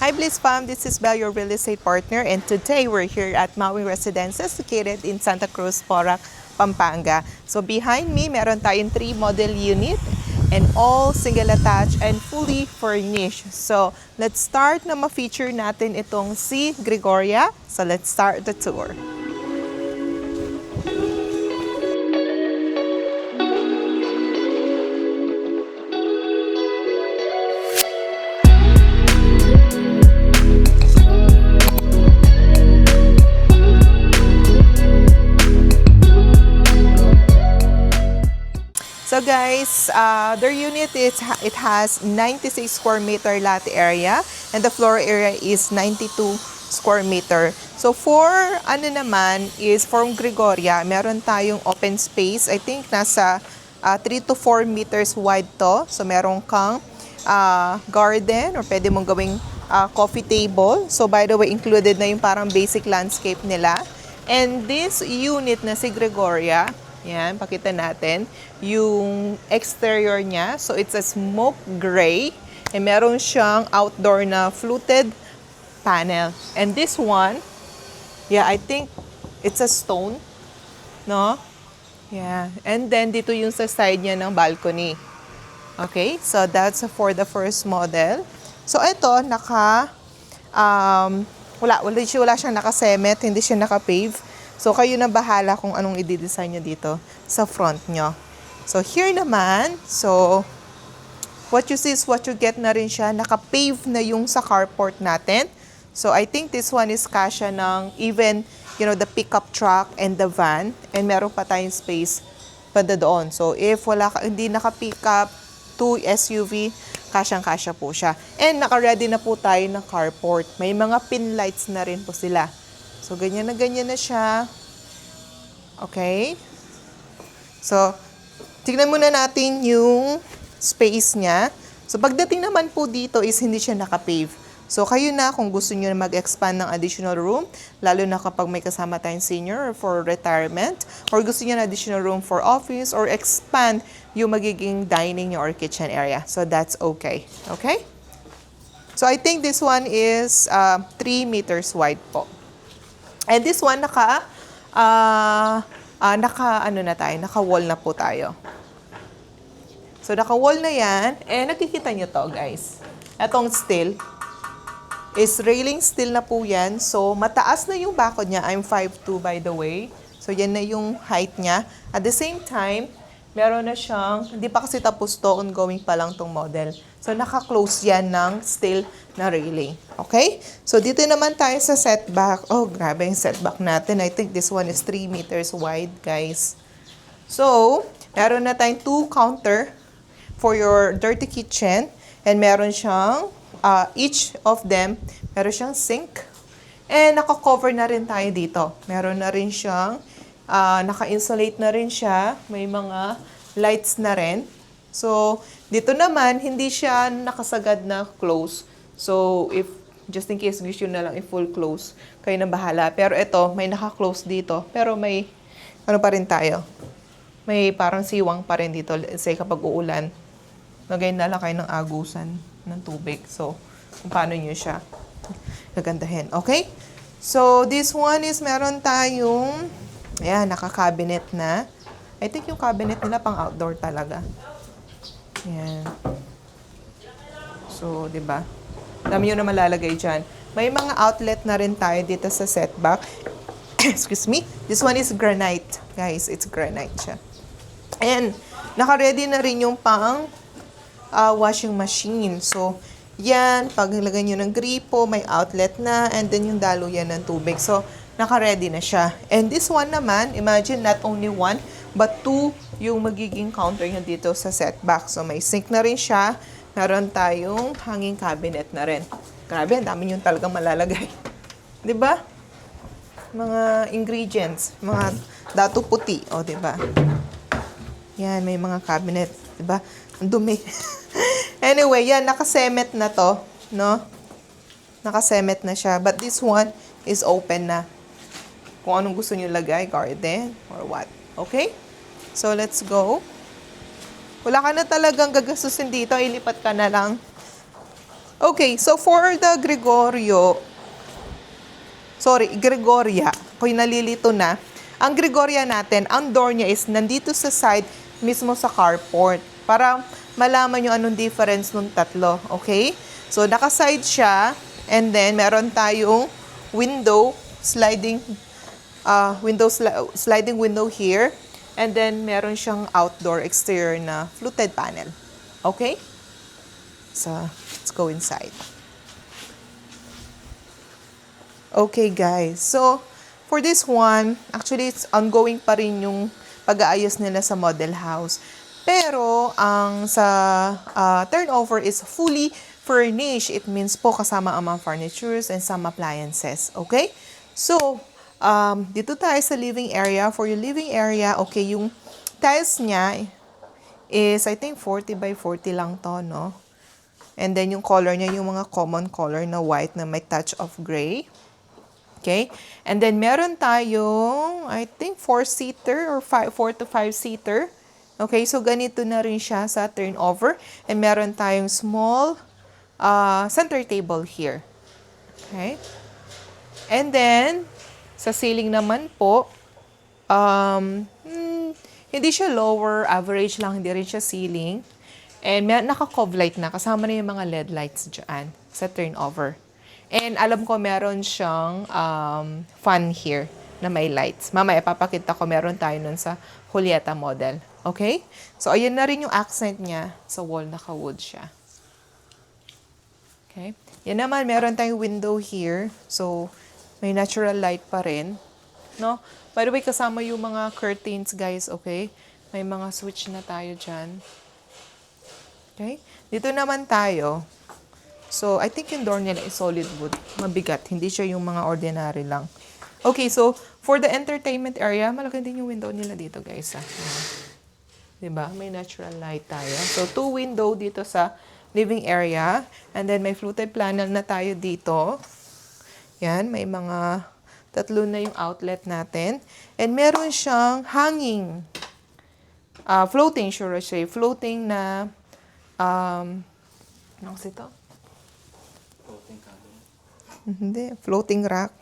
Hi Bliss Fam, this is Belle, your real estate partner, and today we're here at Maui Residences located in Santa Cruz, Porac, Pampanga. So behind me, meron tayong 3 model unit and all single attached and fully furnished. So let's start na ma-feature natin itong si Gregoria. So let's start the tour. So guys, their unit it has 96 square meter lot area and the floor area is 92 square meter. So for ano naman is from Gregoria, meron tayong open space. I think nasa 3 to 4 meters wide to. So meron kang garden or pwede mong gawing coffee table. So by the way, included na yung parang basic landscape nila. And this unit na si Gregoria, yan, pakita natin yung exterior niya. So, it's a smoke gray. And meron siyang outdoor na fluted panel. And this one, yeah, I think it's a stone. No? Yeah. And then, dito yung sa side niya ng balcony. Okay? So, that's for the first model. So, ito, wala siyang naka-cement, hindi siya naka-pave. So, kayo na bahala kung anong i-design nyo dito sa front nyo. So, here naman, so, what you see is what you get na rin siya. Naka-pave na yung sa carport natin. So, I think this one is kasya ng even, the pickup truck and the van. And meron pa tayong space pa doon. So, if hindi naka-pickup, 2 SUV, kasyang-kasya po siya. And naka-ready na po tayo ng carport. May mga pin lights na rin po sila. So, ganyan na siya. Okay? So, tignan muna natin yung space niya. So, pagdating naman po dito is hindi siya naka-pave. So, kayo na kung gusto niyo na mag-expand ng additional room, lalo na kapag may kasama tayong senior or for retirement, or gusto niyo na additional room for office, or expand yung magiging dining or kitchen area. So, that's okay. Okay? So, I think this one is 3 meters wide po. And this one, naka-wall na po tayo. So, naka-wall na yan. Nakikita nyo to, guys. Etong steel is railing steel na po yan. So, mataas na yung bakod niya. I'm 5'2", by the way. So, yan na yung height niya. At the same time, meron na siyang, hindi pa kasi tapos to, ongoing pa lang tong model. So, naka-close yan ng steel na railing. Okay? So, dito naman tayo sa setback. Oh, grabe yung setback natin. I think this one is 3 meters wide, guys. So, meron na tayong 2 counter for your dirty kitchen. And meron siyang, each of them, meron siyang sink. And naka-cover na rin tayo dito. Meron na rin siyang, naka-insulate na rin siya. May mga lights na rin. So, dito naman, hindi siya nakasagad na close. So, if just in case gusto nyo na lang i-full close, kayo na bahala. Pero ito, may naka-close dito. Pero may, ano pa rin tayo? May parang siwang pa rin dito. Let's say kapag uulan, lagay na lang kayo ng agusan ng tubig. So, kung paano nyo siya gagandahin. Okay? So, this one is meron tayong, ayan, naka-cabinet na. I think yung cabinet nila pang outdoor talaga. Ayan. So, di ba? Dami yun na malalagay dyan. May mga outlet na rin tayo dito sa setback. Excuse me. This one is granite. Guys, it's granite siya. And, naka-ready na rin yung pang washing machine. So, yan. Pag nilagay nyo ng gripo, may outlet na. And then, yung daluyan ng tubig. So, naka-ready na siya. And this one naman, imagine not only 1, but 2 yung magiging counter niya dito sa setback. So, may sink na rin siya. Meron tayong hanging cabinet na rin. Grabe, ang dami yung talagang malalagay. 'Di ba? Mga ingredients, mga dato puti, o 'di ba? Yan, may mga cabinet, 'di ba? Ang dumi. Anyway, yan naka-cement na 'to, no? Naka-cement na siya, but this one is open na. Kung anong gusto niyo lagay, garden or what. Okay? So, let's go. Wala ka na talagang gagastusin dito, ilipat ka na lang Okay, so for the Gregoria, ako'y nalilito na. Ang Gregoria natin, ang door niya is nandito sa side mismo sa carport. Para malaman nyo anong difference nung tatlo, okay? So, naka-side siya, and then meron tayong window, sliding window here, and then meron siyang outdoor exterior na fluted panel. Okay? So, let's go inside. Okay guys, so for this one, actually it's ongoing pa rin yung pag-aayos nila sa model house. Pero ang sa turnover is fully furnished. It means po kasama ang mga furnitures and some appliances. Okay? So, dito tayo sa living area. For your living area, okay, yung tiles niya is I think 40 by 40 lang to, no? And then yung color niya, yung mga common color na white na may touch of gray. Okay? And then meron tayong, I think, 4-seater or 4 to 5-seater. Okay? So, ganito na rin siya sa turnover. And meron tayong small center table here. Okay? And then, sa ceiling naman po, hindi siya lower, average lang, hindi rin siya ceiling. And naka-cove light na, kasama na yung mga LED lights dyan sa turnover. And alam ko meron siyang fan here na may lights. Mamaya papakita ko, meron tayo nun sa Julieta model. Okay? So, ayun na rin yung accent niya sa wall, naka-wood siya. Okay? Yan naman, meron tayong window here. So, may natural light pa rin. No? By the way, kasama yung mga curtains, guys, okay? May mga switch na tayo dyan. Okay? Dito naman tayo. So, I think yung door nila is solid wood. Mabigat. Hindi siya yung mga ordinary lang. Okay, so, for the entertainment area, malaki din yung window nila dito, guys. Diba? May natural light tayo. So, 2 window dito sa living area. And then, may fluted panel na tayo dito. Yan, may mga 3 na yung outlet natin. And meron siyang hanging. Floating, should I say. Floating na, ano kasi ito? Hindi, floating rack.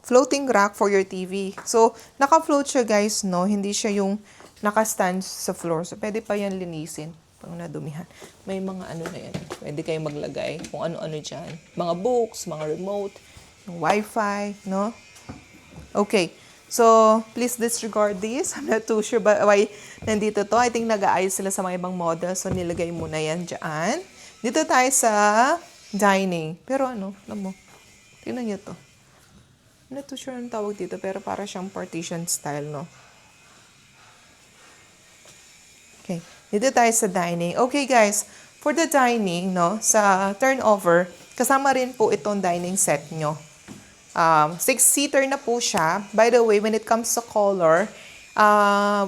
Floating rack for your TV. So, naka-float siya, guys, no? Hindi siya yung naka-stand sa floor. So, pwede pa yan linisin pag nadumihan. May mga ano na yan. Pwede kayong maglagay kung ano-ano dyan. Mga books, mga remote, yung wifi, no? Okay. So, please disregard this. I'm not too sure why nandito to. I think nag-aayos sila sa mga ibang model. So, nilagay muna yan dyan. Dito tayo sa dining. Pero ano, alam mo, tingnan nyo to. I'm not too sure ang tawag dito, pero para siyang partition style, no? Okay. Dito tayo sa dining. Okay, guys. For the dining, no, sa turnover, kasama rin po itong dining set nyo. 6-seater na po siya. By the way, when it comes to color,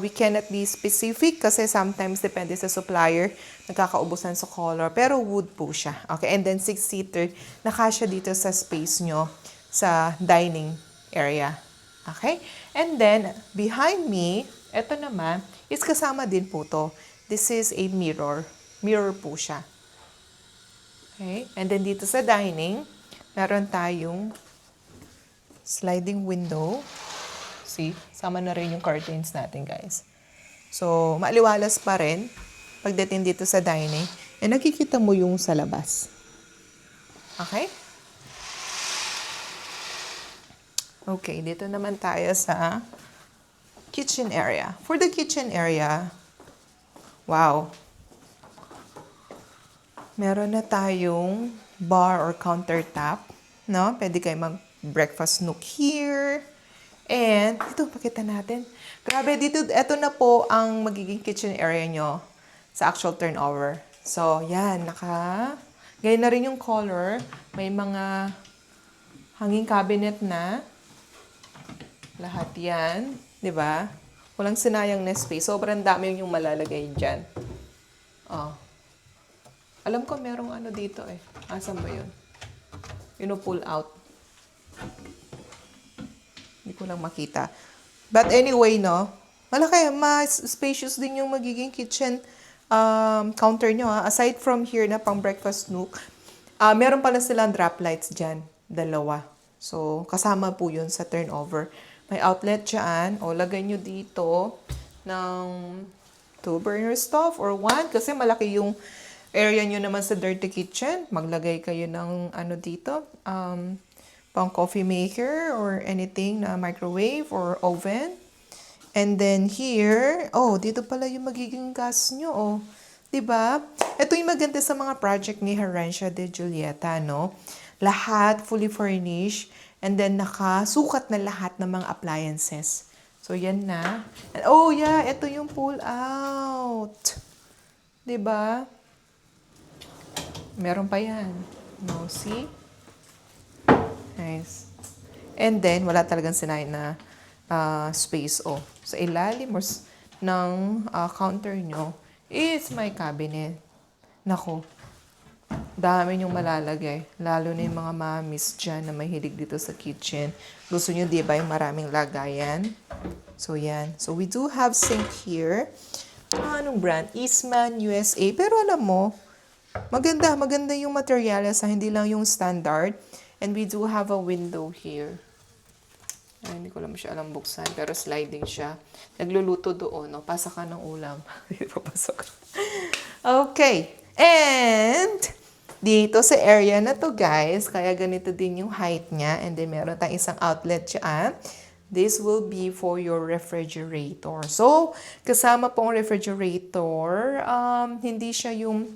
we cannot be specific kasi sometimes depende sa supplier, nagkakaubusan sa color. Pero wood po siya. Okay, and then 6-seater, nakasya dito sa space nyo sa dining area. Okay? And then, behind me, ito naman, is kasama din po to. This is a mirror. Mirror po siya. Okay? And then dito sa dining, meron tayong sliding window. See? Sama na rin yung curtains natin, guys. So, maaliwalas pa rin pagdating dito sa dining. And nakikita mo yung sa labas. Okay? Okay, dito naman tayo sa kitchen area. For the kitchen area, wow. Meron na tayong bar or countertop, no? Pwede kayo mag-breakfast nook here. And dito, pakita natin. Grabe, dito, eto na po ang magiging kitchen area nyo sa actual turnover. So, yan, ganyan na rin yung color. May mga hanging cabinet na. Lahat yan, di ba? Walang sinayang na space. Sobrang dami yung malalagay dyan. Oh. Alam ko merong ano dito eh. Asan ba yun? Pull out. Hindi ko lang makita. But anyway, no? Malaki, mas spacious din yung magiging kitchen counter nyo. Ha? Aside from here na pang breakfast nook, Meron pala silang drop lights dyan. Dalawa. So, kasama po yun sa turnover. May outlet dyan. O, lagay nyo dito ng 2 burner stove or 1. Kasi malaki yung area nyo naman sa dirty kitchen. Maglagay kayo ng ano dito. Pang coffee maker or anything na microwave or oven. And then here, dito pala yung magiging gas nyo, oh. 'Di ba? Ito yung maganda sa mga project ni Herencia de Julieta, no? Lahat fully furnished and then nakasukat na lahat ng mga appliances. So, yan na. And, ito yung pull out. 'Di ba? Meron pa yan. No, see? Nice. And then, wala talagang sinay na space, sa ilalim ng counter nyo is my cabinet. Nako, dami nyong malalagay. Lalo na yung mga mamis dyan na mahilig dito sa kitchen. Gusto nyo, di ba, yung maraming lagayan? So, yan. So, we do have sink here. Anong brand? Eastman USA. Pero alam mo, maganda yung materials, hindi lang yung standard. And we do have a window here. Ay, hindi ko lang siya alam buksan, pero sliding siya. Nagluluto doon, no? Pasok ka ng ulam. Papasok. Okay. And, dito sa area na to, guys, kaya ganito din yung height niya. And then, meron tayong isang outlet dyan. This will be for your refrigerator. So, kasama pong refrigerator, hindi siya yung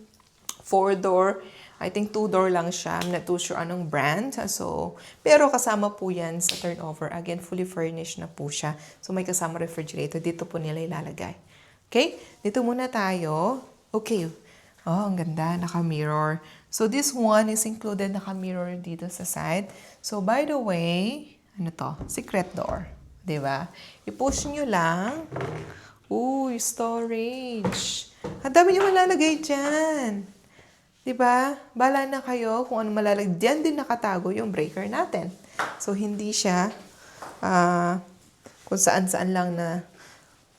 4-door. I think 2-door lang siya. I'm not too sure anong brand. So, pero kasama po yan sa turnover. Again, fully furnished na po siya. So, may kasama refrigerator. Dito po nila ilalagay. Okay? Dito muna tayo. Okay. Ang ganda. Naka-mirror. So, this one is included naka-mirror dito sa side. So, by the way, ano to? Secret door. Diba? I-push nyo lang. Uy, storage. Ang dami nyo malalagay dyan. Diba? Bala na kayo kung ano malalagay. Diyan din nakatago yung breaker natin. So, hindi siya kung saan-saan lang na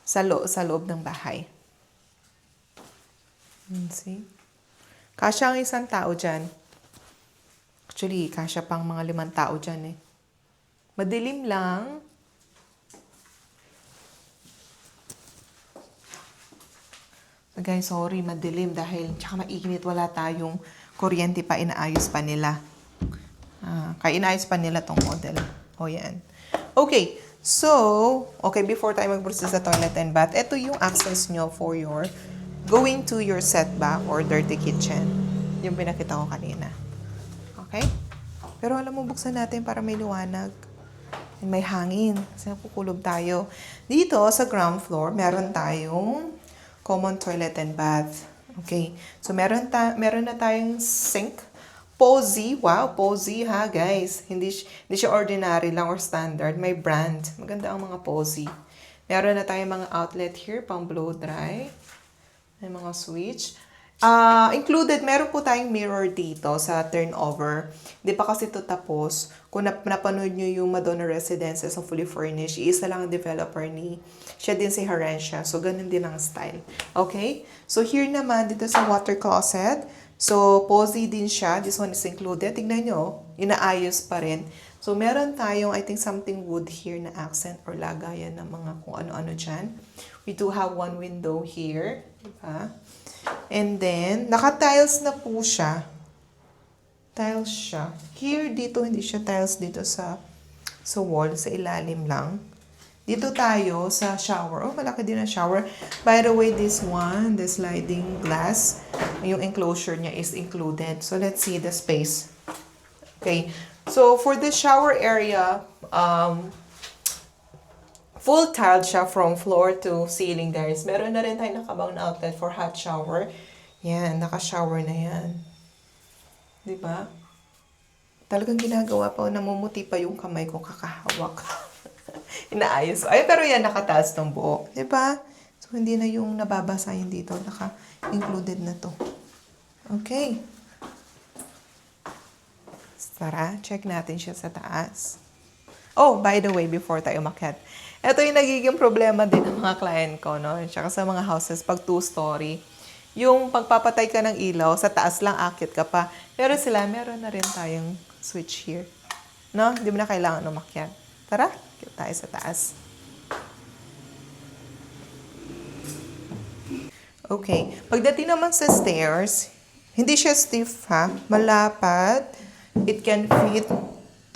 sa loob ng bahay. See? Kasya ang isang tao dyan. Actually, kasya pang mga 5 tao dyan eh. Madilim lang. Guys, sorry, madilim dahil tsaka mainit, wala tayong kuryente pa, inaayos pa nila. Kaya inaayos pa nila tong model. Yan. Okay, so, before tayo mag-proceed sa toilet and bath, ito yung access nyo for your going to your setback or dirty kitchen. Yung pinakita ko kanina. Okay? Pero alam mo, buksan natin para may liwanag. May hangin. Kasi nakukulob tayo. Dito, sa ground floor, meron tayong common toilet and bath. Okay. So, meron na tayong sink. Posy. Wow, Posy ha, guys. Hindi siya ordinary lang or standard. May brand. Maganda ang mga Posy. Meron na tayong mga outlet here, pang blow dry. May mga switch. Included, meron po tayong mirror dito sa turnover. Hindi pa kasi ito tapos. Kung napanood nyo yung Madonna Residences sa fully furnished, isa lang ang developer siya din si Herencia. So, ganun din ang style. Okay? So, here naman, dito sa water closet. So, Posy din siya. This one is included. Tignan nyo, inaayos pa rin. So, meron tayong, I think, something wood here na accent or lagayan ng mga kung ano-ano dyan. We do have one window here. Diba? And then, naka-tiles na po siya. Tiles siya. Here, dito, hindi siya tiles dito sa wall, sa ilalim lang. Dito tayo sa shower. Malaki din ang shower. By the way, this one, the sliding glass, yung enclosure niya is included. So, let's see the space. Okay. So, for the shower area, full tiled siya from floor to ceiling, guys. Meron na rin tayo nakabang na outlet for hot shower. Yan, naka-shower na yan. Diba? Talagang ginagawa pa, namumuti pa yung kamay ko kakahawak. Inaayos ko. Pero yan, nakataas ng buo. Diba? So, hindi na yung nababasa yun dito. Naka-included na to. Okay. Tara, check natin siya sa taas. By the way, before tayo umakyat, ito yung nagiging problema din ng mga client ko, no? Tsaka sa mga houses, pag 2-story, yung pagpapatay ka ng ilaw, sa taas lang akit ka pa. Pero sila, meron na rin tayong switch here. No? Hindi mo na kailangan umakyat. Tara, akit tayo sa taas. Okay. Pagdating naman sa stairs, hindi siya stiff ha. Malapad. It can fit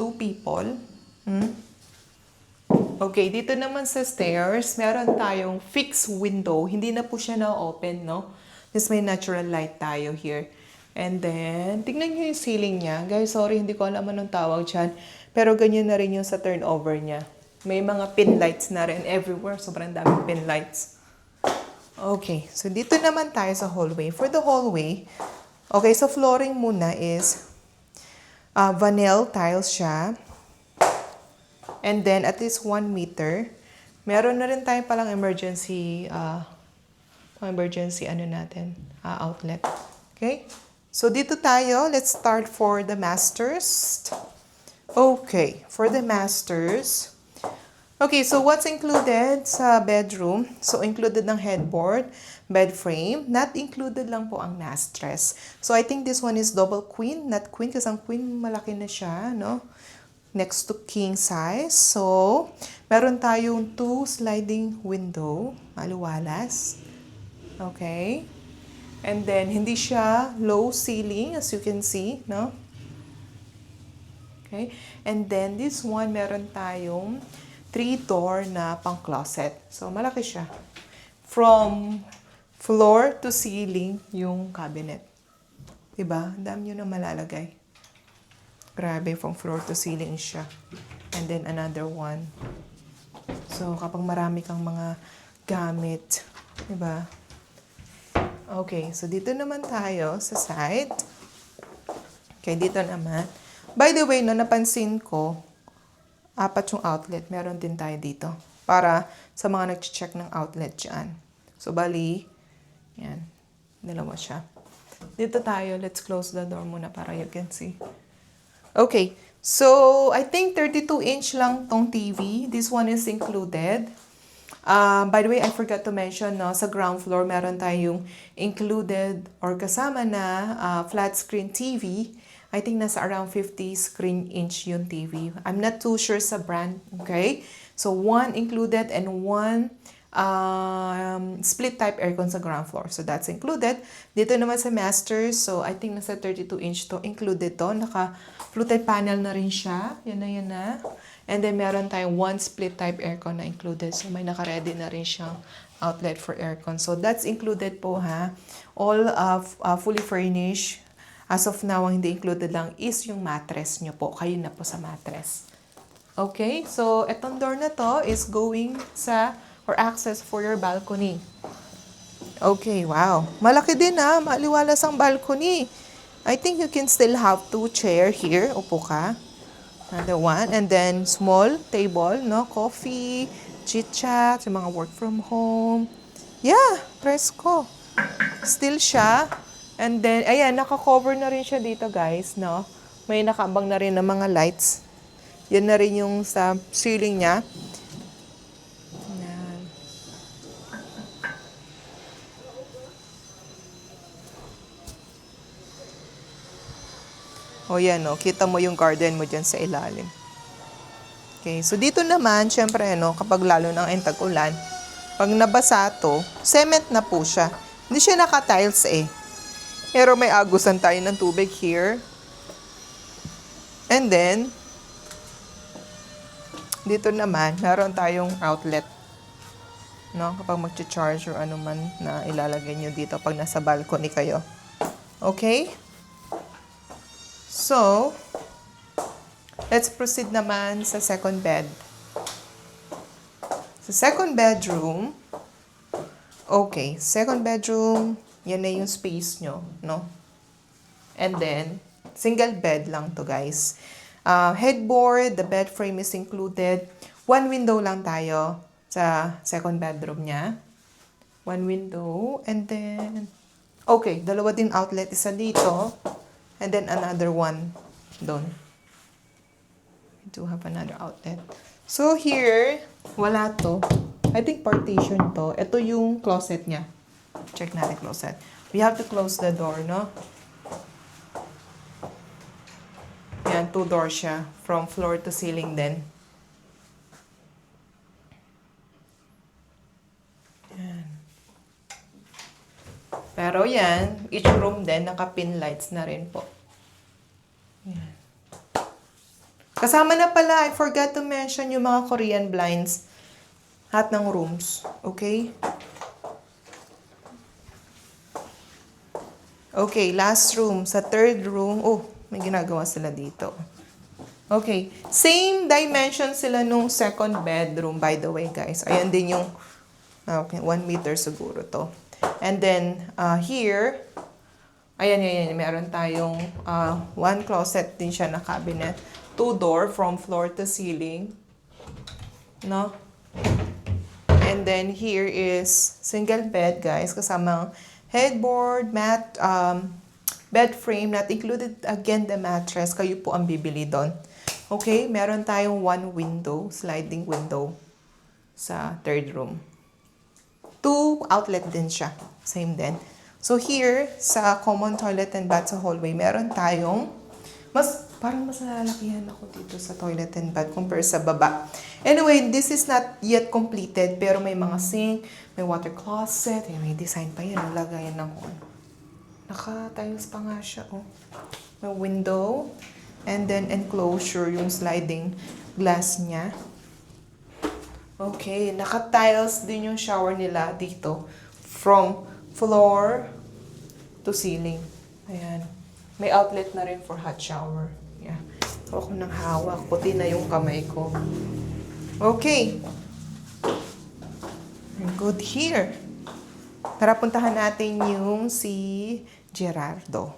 2 people. Okay, dito naman sa stairs, meron tayong fixed window. Hindi na po siya na-open, no? Just may natural light tayo here. And then, tignan nyo yung ceiling niya. Guys, sorry, hindi ko alam anong tawag dyan. Pero ganyan na rin yung sa turnover niya. May mga pin lights na rin everywhere. Sobrang daming pin lights. Okay, so dito naman tayo sa hallway. For the hallway, okay, so flooring muna is vinyl tiles siya. And then, at least 1 meter. Meron na rin tayo palang emergency outlet. Okay? So, dito tayo. Let's start for the masters. Okay, for the masters. Okay, so what's included sa bedroom? So, included ng headboard, bed frame. Not included lang po ang mattress. So, I think this one is double queen. Not queen kasi ang queen malaki na siya, no? Next to king size. So, meron tayong 2 sliding window. Maliwalas. Okay. And then, hindi siya low ceiling as you can see, no? Okay. And then, this one, meron tayong 3-door na pang-closet. So, malaki siya. From floor to ceiling yung cabinet. Diba? Ang dami nyo na malalagay. Grabe, from floor to ceiling siya. And then, another one. So, kapag marami kang mga gamit, diba? Okay, so dito naman tayo sa side. Okay, dito naman. By the way, no, napansin ko, 4 yung outlet. Meron din tayo dito. Para sa mga nag-check ng outlet dyan. So, bali, yan. 2 siya. Dito tayo. Let's close the door muna para you can see. Okay. So, I think 32-inch lang tong TV. This one is included. By the way, I forgot to mention, no, sa ground floor, meron tayong included or kasama na flat screen TV. I think nasa around 50 screen inch yung TV. I'm not too sure sa brand, okay? So, 1 included and 1 split type aircon sa ground floor. So, that's included. Dito naman sa master, so I think nasa 32 inch to. Included to. Naka-fluted panel na rin siya. Yan na. And then, meron tayong 1 split type aircon na included. So, may naka-ready na rin siyang outlet for aircon. So, that's included po ha. All fully furnished. As of now, ang hindi included lang is yung mattress nyo po. Kayo na po sa mattress. Okay? So, etong door na to is going sa or access for your balcony. Okay, wow. Malaki din ha. Maliwalas ang balcony. I think you can still have 2 chair here. Upo ka. Another one. And then, small table, no? Coffee, chit-chat, yung mga work from home. Yeah, presko. Still siya. And then, ayan, naka-cover na rin siya dito, guys, no? May nakaabang na rin ng mga lights. Yan na rin yung sa ceiling niya. Ayan. O yan, no? Kita mo yung garden mo dyan sa ilalim. Okay, so dito naman, syempre, no, kapag lalo ng tag-ulan, pag nabasa to, cement na po siya. Hindi siya naka-tiles eh. Pero may agusan tayo ng tubig here. And then, dito naman, meron tayong outlet. No? Kapag mag-charge or ano man na ilalagay nyo dito pag nasa balcony kayo. Okay? So, let's proceed naman sa second bed. Sa second bedroom, okay, second bedroom, yan na yung space nyo, no? And then, single bed lang to, guys. Headboard, the bed frame is included. 1 window lang tayo sa second bedroom niya. 1 window. And then, okay, 2 din outlet. Isa dito. And then, another one doon. We do have another outlet. So, here, wala to. I think partition to. Ito yung closet niya. Check natin closet. We have to close the door, no? Yan, 2 doors siya. From floor to ceiling din. Yan. Pero yan, each room din, naka-pin lights na rin po. Yan. Kasama na pala, I forgot to mention yung mga Korean blinds. Lahat ng rooms. Okay? Okay, last room. Sa third room, oh, may ginagawa sila dito. Okay, same dimension sila nung second bedroom, by the way, guys. Ayan din yung, okay, 1 meter siguro to. And then, here, ayan, meron tayong 1 closet din siya na cabinet. 2 door from floor to ceiling. No? And then, here is single bed, guys, kasamang headboard, mat, bed frame, not included again the mattress. Kayo po ang bibili doon. Okay, meron tayong 1 window, sliding window sa third room. 2 outlet din siya. Same din. So here, sa common toilet and bath sa hallway, meron tayong, parang mas nalalakihan ako dito sa toilet and bath compare sa baba. Anyway, this is not yet completed, pero may mga sink, may water closet, may design pa yan, lagayan ng naka-tiles pa nga siya, oh. May window, and then enclosure, yung sliding glass niya. Okay, naka-tiles din yung shower nila dito, from floor to ceiling. Ayan. May outlet na rin for hot shower. Yeah. Ako nang hawak. Puti na yung kamay ko. Okay. Good here. Tara, puntahan natin yung si Gerardo.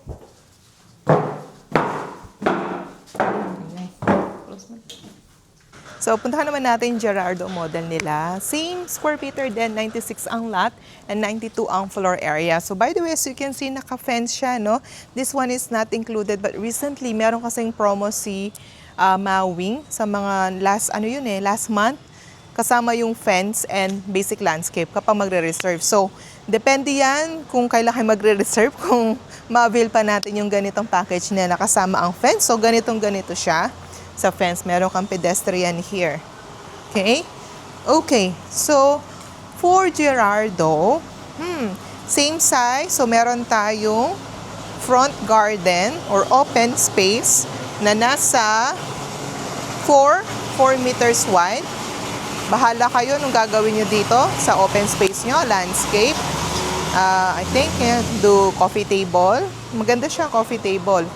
So, puntahan naman natin yung Gerardo model nila. Same square meter din, 96 ang lot and 92 ang floor area. So, by the way, as you can see, naka-fence siya, no? This one is not included, but recently, meron kasing promo si Mawing sa mga last month, kasama yung fence and basic landscape kapag magre-reserve. So, depende yan kung kailan kayo magre-reserve, kung ma-avail pa natin yung ganitong package na kasama ang fence. So, ganito siya. Sa fence, meron kang pedestrian here. Okay? Okay. So, for Gerardo, same size. So, meron tayong front garden or open space na nasa 4 meters wide. Bahala kayo nung gagawin nyo dito sa open space nyo, landscape. I think, do coffee table. Maganda siya, coffee table.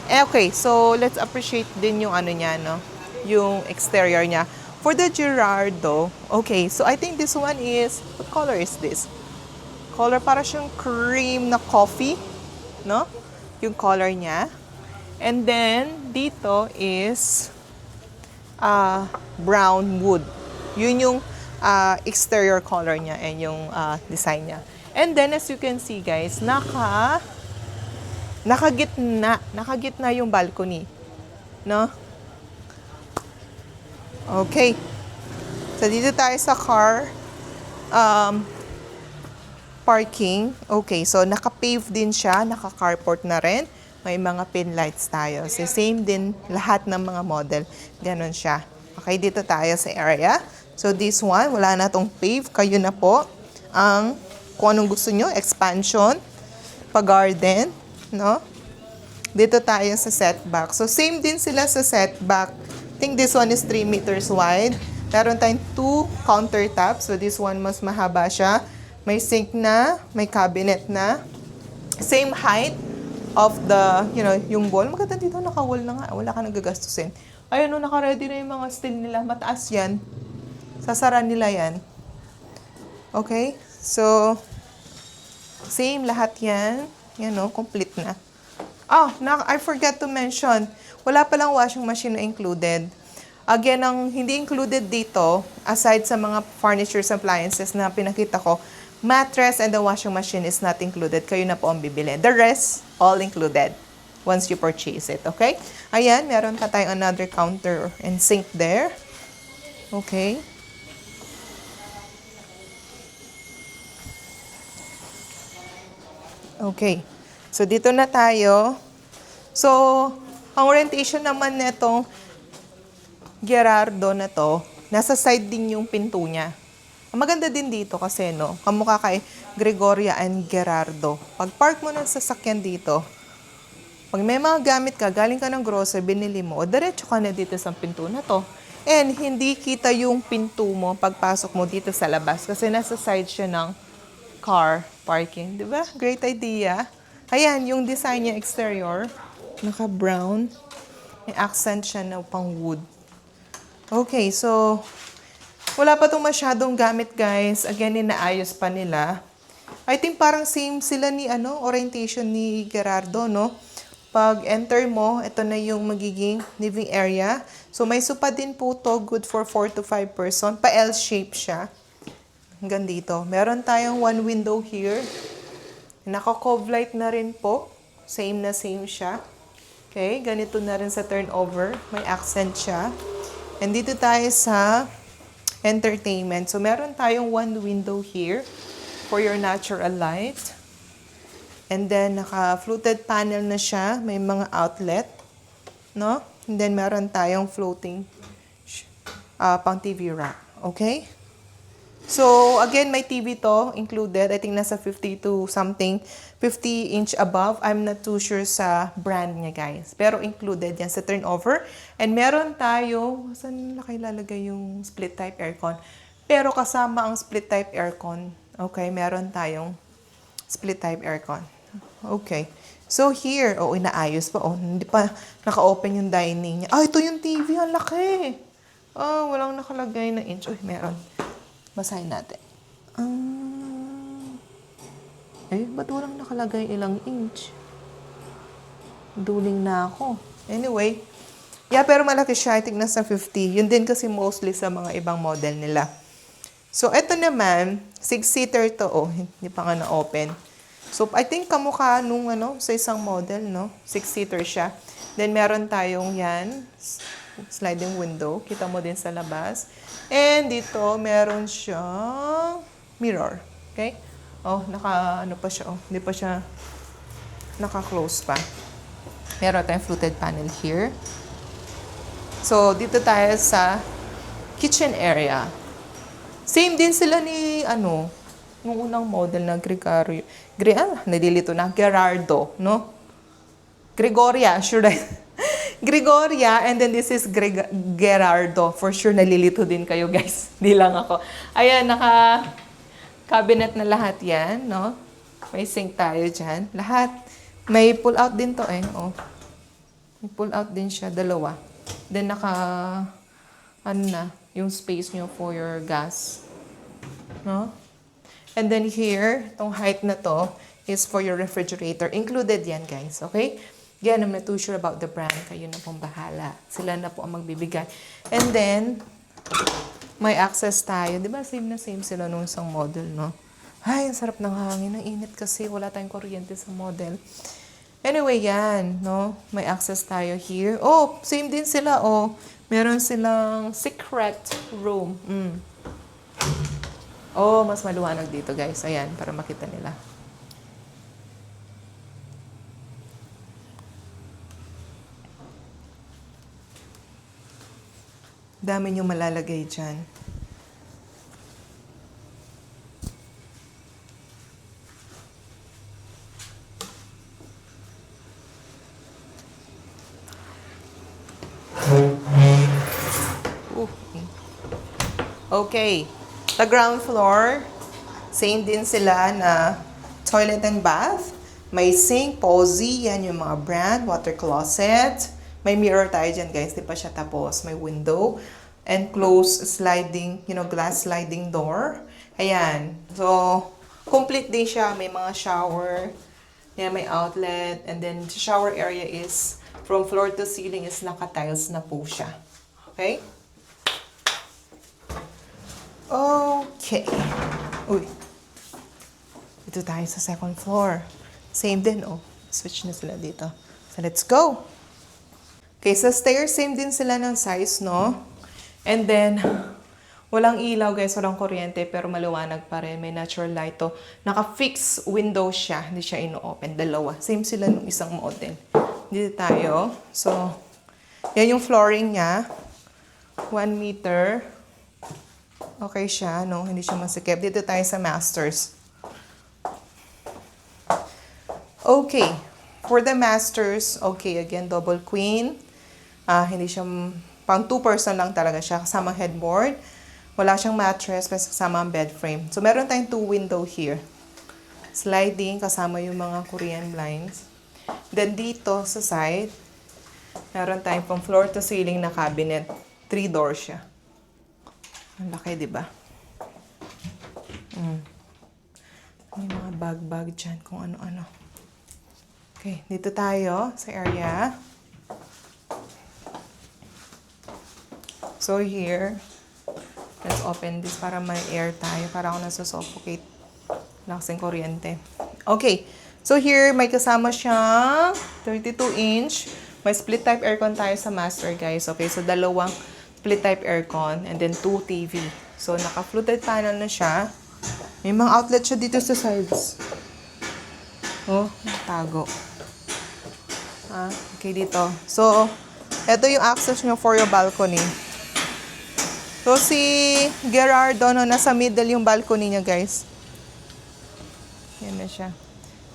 Okay, so let's appreciate din yung niya, no? Yung exterior niya. For the Gerardo, okay, so I think this one is, what color is this? Color para siyang cream na coffee, no? Yung color niya. And then, dito is brown wood. Yun yung exterior color niya and yung design niya. And then, as you can see, guys, nakagitna yung balcony, no? Okay. So, dito tayo sa car parking. Okay, so naka-pave din siya, naka-carport na rin. May mga pin lights tayo. So, same din lahat ng mga model. Ganon siya. Okay, dito tayo sa area. So, this one, wala na tong pave. Kayo na po kung anong gusto nyo, expansion, pa-garden, no? Dito tayo sa setback. So, same din sila sa setback. I think this one is 3 meters wide. Meron tayong 2 countertops. So, this one mas mahaba siya. May sink na, may cabinet na. Same height of the, yung wall. Maganda dito, naka-wall na nga. Wala ka nagagastusin. Ayun, naka-ready na yung mga steel nila. Mataas yan. Sasara nila yan. Okay? So, same lahat yan. Yan, complete na. I forgot to mention, wala palang washing machine na included. Again, ang hindi included dito, aside sa mga furnitures and appliances na pinakita ko, mattress and the washing machine is not included. Kayo na po ang bibili. The rest, all included once you purchase it. Okay? Ayan, meron pa tayong another counter and sink there. Okay? Okay. So, dito na tayo. So, ang orientation naman netong Gerardo na to, nasa side din yung pinto niya. Ang maganda din dito kasi, no, kamukha kay Gregoria and Gerardo. Pag park mo ng sasakyan dito, pag may mga gamit ka, galing ka ng grocery, binili mo, o diretso ka na dito sa pinto na to. And hindi kita yung pinto mo pagpasok mo dito sa labas kasi nasa side siya ng car parking. Di ba? Great idea. Ayan, yung design niya exterior, naka-brown. May accent siya na pang wood. Okay, so wala pa itong masyadong gamit, guys. Again, inaayos pa nila. I think parang same sila ni orientation ni Gerardo, no? Pag enter mo, ito na yung magiging living area. So may sopa din po to, good for 4 to 5 person. Pa L-shape siya. Hanggang dito. Meron tayong one window here. Naka-cove light na rin po. Same na same siya. Okay, ganito na rin sa turnover. May accent siya. And dito tayo sa entertainment. So, meron tayong one window here for your natural light. And then, naka-fluted panel na siya. May mga outlet. No? And then, meron tayong floating pang TV rack. Okay? So, again, may TV to included. I think nasa 50 to something, 50 inch above. I'm not too sure sa brand niya, guys. Pero included yan sa turnover. And meron tayo, saan nakailalagay yung split type aircon? Pero kasama ang split type aircon. Okay, meron tayong split type aircon. Okay. So here, inaayos pa. Hindi pa naka-open yung dining niya. Ito yung TV. Ang laki. Walang nakalagay na inch. Meron. Basahin natin. Ba't walang nakalagay ilang inch? Duling na ako. Anyway. Yeah, pero malaki siya. I think nasa 50. Yun din kasi mostly sa mga ibang model nila. So, eto naman, 6-seater to. Hindi pa nga na-open. So, I think kamukha nung sa isang model, no? 6-seater siya. Then, meron tayong yan. Sliding window. Kita mo din sa labas. And dito, meron siyang mirror. Okay? Pa siya. Hindi pa siya naka-close pa. Meron tayong fluted panel here. So, dito tayo sa kitchen area. Same din sila ni, nung unang model na Gerardo, no? Gregoria, sure. Gregoria, and then this is Gerardo. For sure, nalilito din kayo, guys. Di lang ako. Ayan, naka-cabinet na lahat yan, no? May sink tayo dyan. Lahat. May pull-out din to, May pull-out din siya, dalawa. Then, yung space nyo for your gas. No? And then here, itong height na to is for your refrigerator. Included yan, guys. Okay? Again, I'm not too sure about the brand. Kayo na pong bahala. Sila na po ang magbibigay. And then, may access tayo. Di ba same na same sila nung isang model, no? Ay, ang sarap ng hangin. Ang init kasi. Wala tayong kuryente sa model. Anyway, yan, no? May access tayo here. Same din sila, Meron silang secret room. Mas maluwanag dito, guys. Ayan, para makita nila. Dami nyo malalagay dyan. Okay. The ground floor, same din sila na toilet and bath. May sink, Posy, yan yung mga brand, water closet. May mirror tayo dyan, guys. Di pa siya tapos. May window. And close sliding, glass sliding door. Ayan. So, complete din siya. May mga shower. Yan, may outlet. And then, the shower area is, from floor to ceiling is naka-tiles na po siya. Okay? Okay. Ito tayo sa second floor. Same din, Switch na sila dito. So, let's go. Okay, sa stairs, same din sila ng size, no? And then, Walang ilaw guys, walang kuryente, pero maliwanag pa rin. May natural light to. Naka-fix window siya, hindi siya ino-open. Dalawa. Same sila nung isang model. Dito tayo. So, yan yung flooring niya. 1 meter. Okay siya, no? Hindi siya masikip. Dito tayo sa masters. Okay. For the masters, okay, again, double queen. Hindi siya, pang 2 person lang talaga siya. Kasama headboard. Wala siyang mattress, plus kasama ang bed frame. So, meron tayong 2 window here. Sliding, kasama yung mga Korean blinds. Then, dito sa side, meron tayong from floor to ceiling na cabinet. 3 doors siya. Ang laki, di ba? May mga bag-bag dyan, kung ano-ano. Okay, dito tayo sa area. So, here, let's open this para may air tayo. Para ako nasusuffocate. Laksing kuryente. Okay. So, here, may kasama siyang 32-inch. May split type aircon tayo sa master, guys. Okay. So, dalawang split type aircon. And then, 2 TV. So, naka-fluted panel na siya. May mga outlet siya dito sa sides. Oh, tago. Okay, dito. So, ito yung access nyo for your balcony. So, si Gerardo, no, nasa middle yung balcony niya, guys. Yan na siya.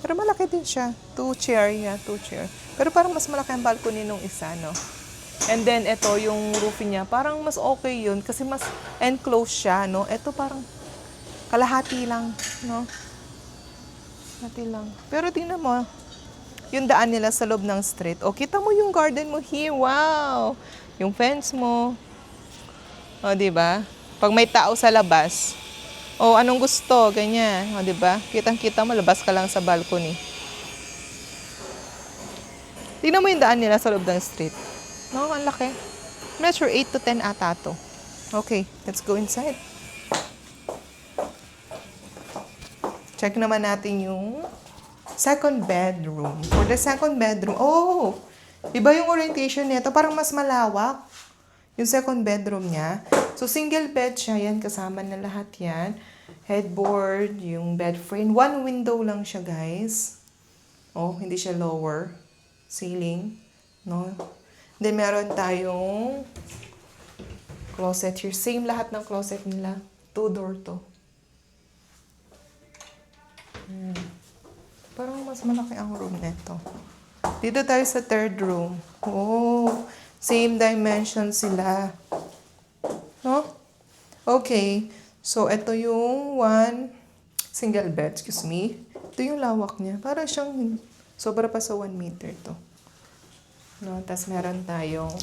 Pero malaki din siya. 2 chair, yeah, 2 chair. Pero parang mas malaki ang balcony nung isa, no? And then, ito, yung roof niya, parang mas okay yun kasi mas enclosed siya, no? Ito parang kalahati lang, no? Kalahati lang. Pero tingnan mo, yung daan nila sa loob ng street. O, kita mo yung garden mo here. Wow! Yung fence mo. O, diba? Pag may tao sa labas, o, anong gusto? Ganyan. O, diba? Kitang-kita mo, labas ka lang sa balcony. Tingnan mo yung daan nila sa loob ng street. No, ang laki. Measure 8 to 10 ata to. Okay, let's go inside. Check naman natin yung second bedroom. For the second bedroom, oh! Iba yung orientation nito. Parang mas malawak. Yung second bedroom niya. So, single bed siya. Yan, kasama na lahat yan. Headboard, yung bed frame. 1 window lang siya, guys. Oh, hindi siya lower. Ceiling. No? Then, meron tayong closet here. Same lahat ng closet nila. 2 door to. Parang mas malaki ang room nito. Dito tayo sa third room. Oh, same dimension sila. No? Okay. So, ito yung single bed. Excuse me. Ito yung lawak niya. Parang siyang sobra pa sa 1 meter to. No? Tapos meron tayong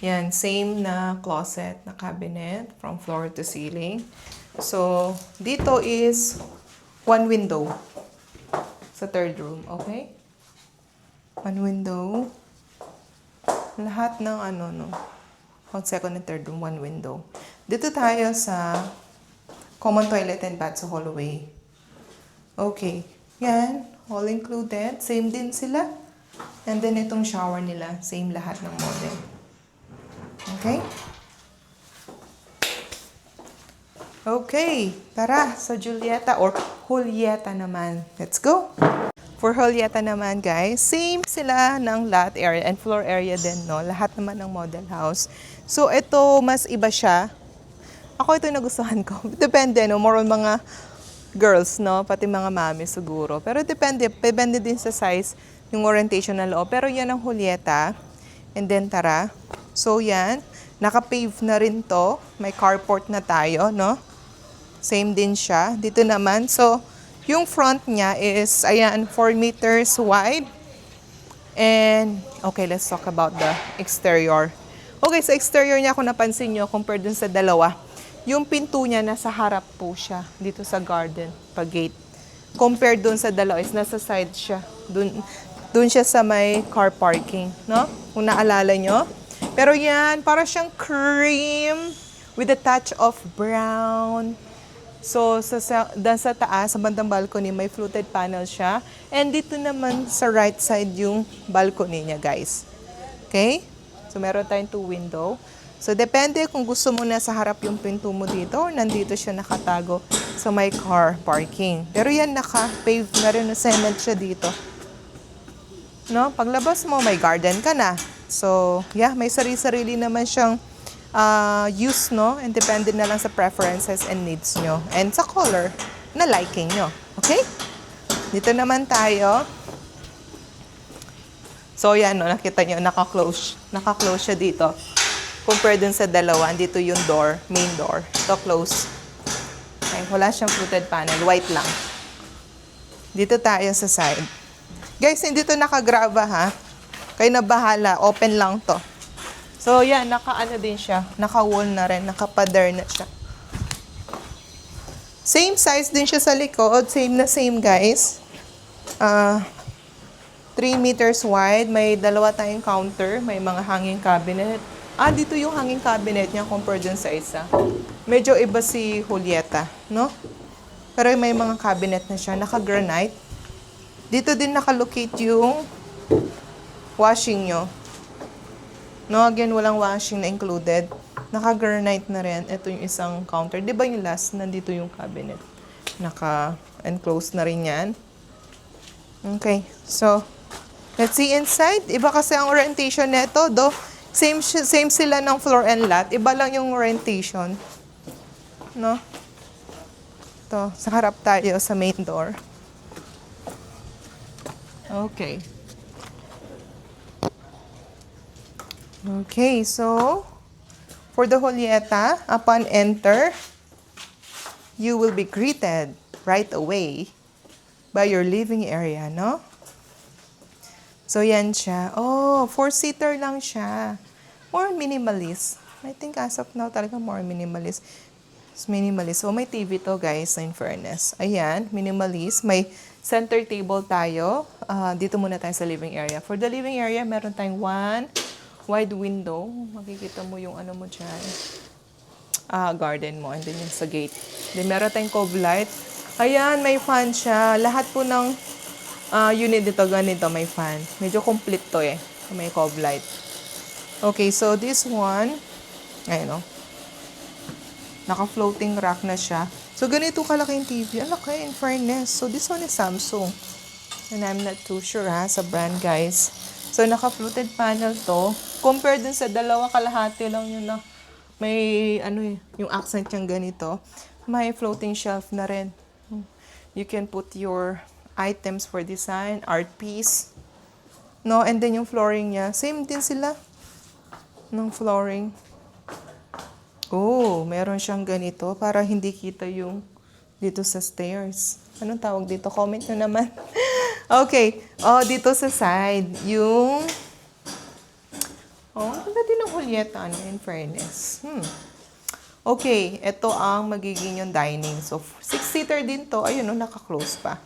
yan, same na closet na cabinet from floor to ceiling. So, dito is 1 window sa third room. Okay? 1 window. Lahat ng second and third room, 1 window. Dito tayo sa common toilet and bath sa hallway. Okay. Yan. All included. Same din sila. And then itong shower nila. Same lahat ng model. Okay? Okay. Tara sa Julieta or Julieta naman. Let's go. For Julieta naman, guys, same sila ng lot area and floor area din, no? Lahat naman ng model house. So, ito, mas iba siya. Ako ito yung nagustuhan ko. Depende, no? More on mga girls, no? Pati mga mami siguro. Pero depende din sa size yung orientation ng loob. Pero yan ang Julieta. And then, tara. So, yan. Naka-pave na rin to. May carport na tayo, no? Same din siya. Dito naman. So, yung front niya is, ayan, 4 meters wide. And, okay, let's talk about the exterior. Okay, sa exterior niya, kung napansin nyo, compared dun sa dalawa, yung pinto niya, nasa harap po siya, dito sa garden, pag-gate. Compared dun sa dalawa, is nasa side siya. Dun siya sa may car parking, no? Kung naalala nyo. Pero yan, para siyang cream with a touch of brown. So, sa taas, sa bandang balcony, may fluted panel siya. And dito naman sa right side yung balcony niya, guys. Okay? So, meron tayong 2 window. So, depende kung gusto mo na sa harap yung pinto mo dito or nandito siya nakatago sa may car parking. Pero yan, naka-pave na rin na cement siya dito. No? Paglabas mo, may garden ka na. So, yeah, may sarili-sarili naman siyang use, no? And depende na lang sa preferences and needs nyo. And sa color na liking nyo. Okay? Dito naman tayo. So, yan, no? Nakita nyo, naka-close. Naka-close siya dito. Compare dun sa dalawa, dito yung door, main door. Ito, close. Okay, wala siyang fluted panel. White lang. Dito tayo sa side. Guys, hindi to nakagraba, ha? Kayo na bahala. Open lang to. So, yan, naka-ano din siya. Naka-wall na rin. Naka-pader na siya. Same size din siya sa likod. Same na same, guys. 3 meters wide. May dalawa tayong counter. May mga hanging cabinet. Dito yung hanging cabinet niya compare dun sa isa. Medyo iba si Julieta, no? Pero may mga cabinet na siya. Naka-granite. Dito din nakalocate yung washing nyo. No, again, walang washing na included. Naka-granite na rin. Ito yung isang counter. Di ba yung last? Nandito yung cabinet. Naka-enclosed na rin yan. Okay. So, let's see inside. Iba kasi ang orientation nito, do. Same sila ng floor and lot. Iba lang yung orientation. No? Ito, sa harap tayo sa main door. Okay. Okay, so, for the Julieta, upon enter, you will be greeted right away by your living area, no? So, yan siya. Oh, 4-seater lang siya. More minimalist. I think as of now, talaga more minimalist. It's minimalist. So, may TV to, guys, in fairness. Ayan, minimalist. May center table tayo. Dito muna tayo sa living area. For the living area, meron tayong one wide window. Makikita mo yung ano mo dyan. Garden mo. And then yung sa gate. Then, meron tayong cove light. Ayan, may fan siya. Lahat po ng unit dito, ganito, may fan. Medyo complete to eh. May cove light. Okay, so this one, ayun o. Naka-floating rack na siya. So, ganito kalaki yung TV. Ang laki, in fairness. So, this one is Samsung. And I'm not too sure ha, sa brand, guys. So, naka-fluted panel to. Compared dun sa dalawa, kalahati lang yun na may, yung accent niyang ganito. May floating shelf na rin. You can put your items for design, art piece. No, and then yung flooring niya, same din sila ng flooring. Oh, meron siyang ganito para hindi kita yung dito sa stairs. Anong tawag dito? Comment nyo naman. Okay. Oh, dito sa side, yung ang ganda din ng Julieta, in fairness. Okay, ito ang magiging yung dining. So, 6-seater din to. Ayun, naka-close pa.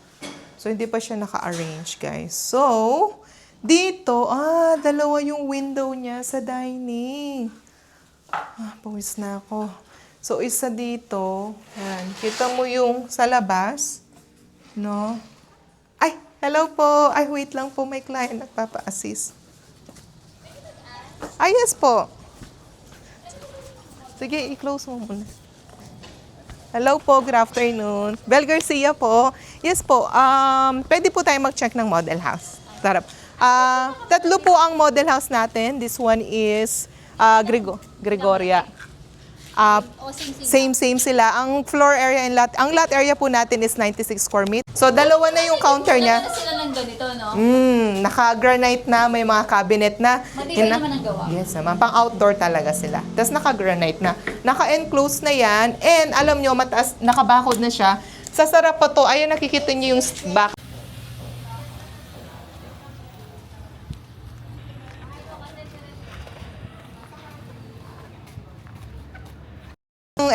So, hindi pa siya naka-arrange, guys. So, dito, dalawa yung window niya sa dining. Pawis na ako. So, isa dito. Yan. Kita mo yung sa labas. No? Ay, hello po. Ay, wait lang po. May client nagpapa-assist. Ay, yes po. Sige, i-close mo muna. Hello po, good afternoon. Bel Garcia po. Yes po, pwede po tayo mag-check ng model house. Sarap. Tatlo po ang model house natin. This one is Gregoria. Same sila. Ang floor area and lot, ang lot area po natin is 96 square meters. So, dalawa na yung counter niya. Dalawa na sila ng ganito, no? Naka-granite na, may mga cabinet na. Matibay naman ang gawa. Yes naman, pang outdoor talaga sila. Tapos naka-granite na. Naka-enclose na yan. And alam nyo, mataas, nakabakod na siya. Sa sarap pa to, ayun nakikita nyo yung back.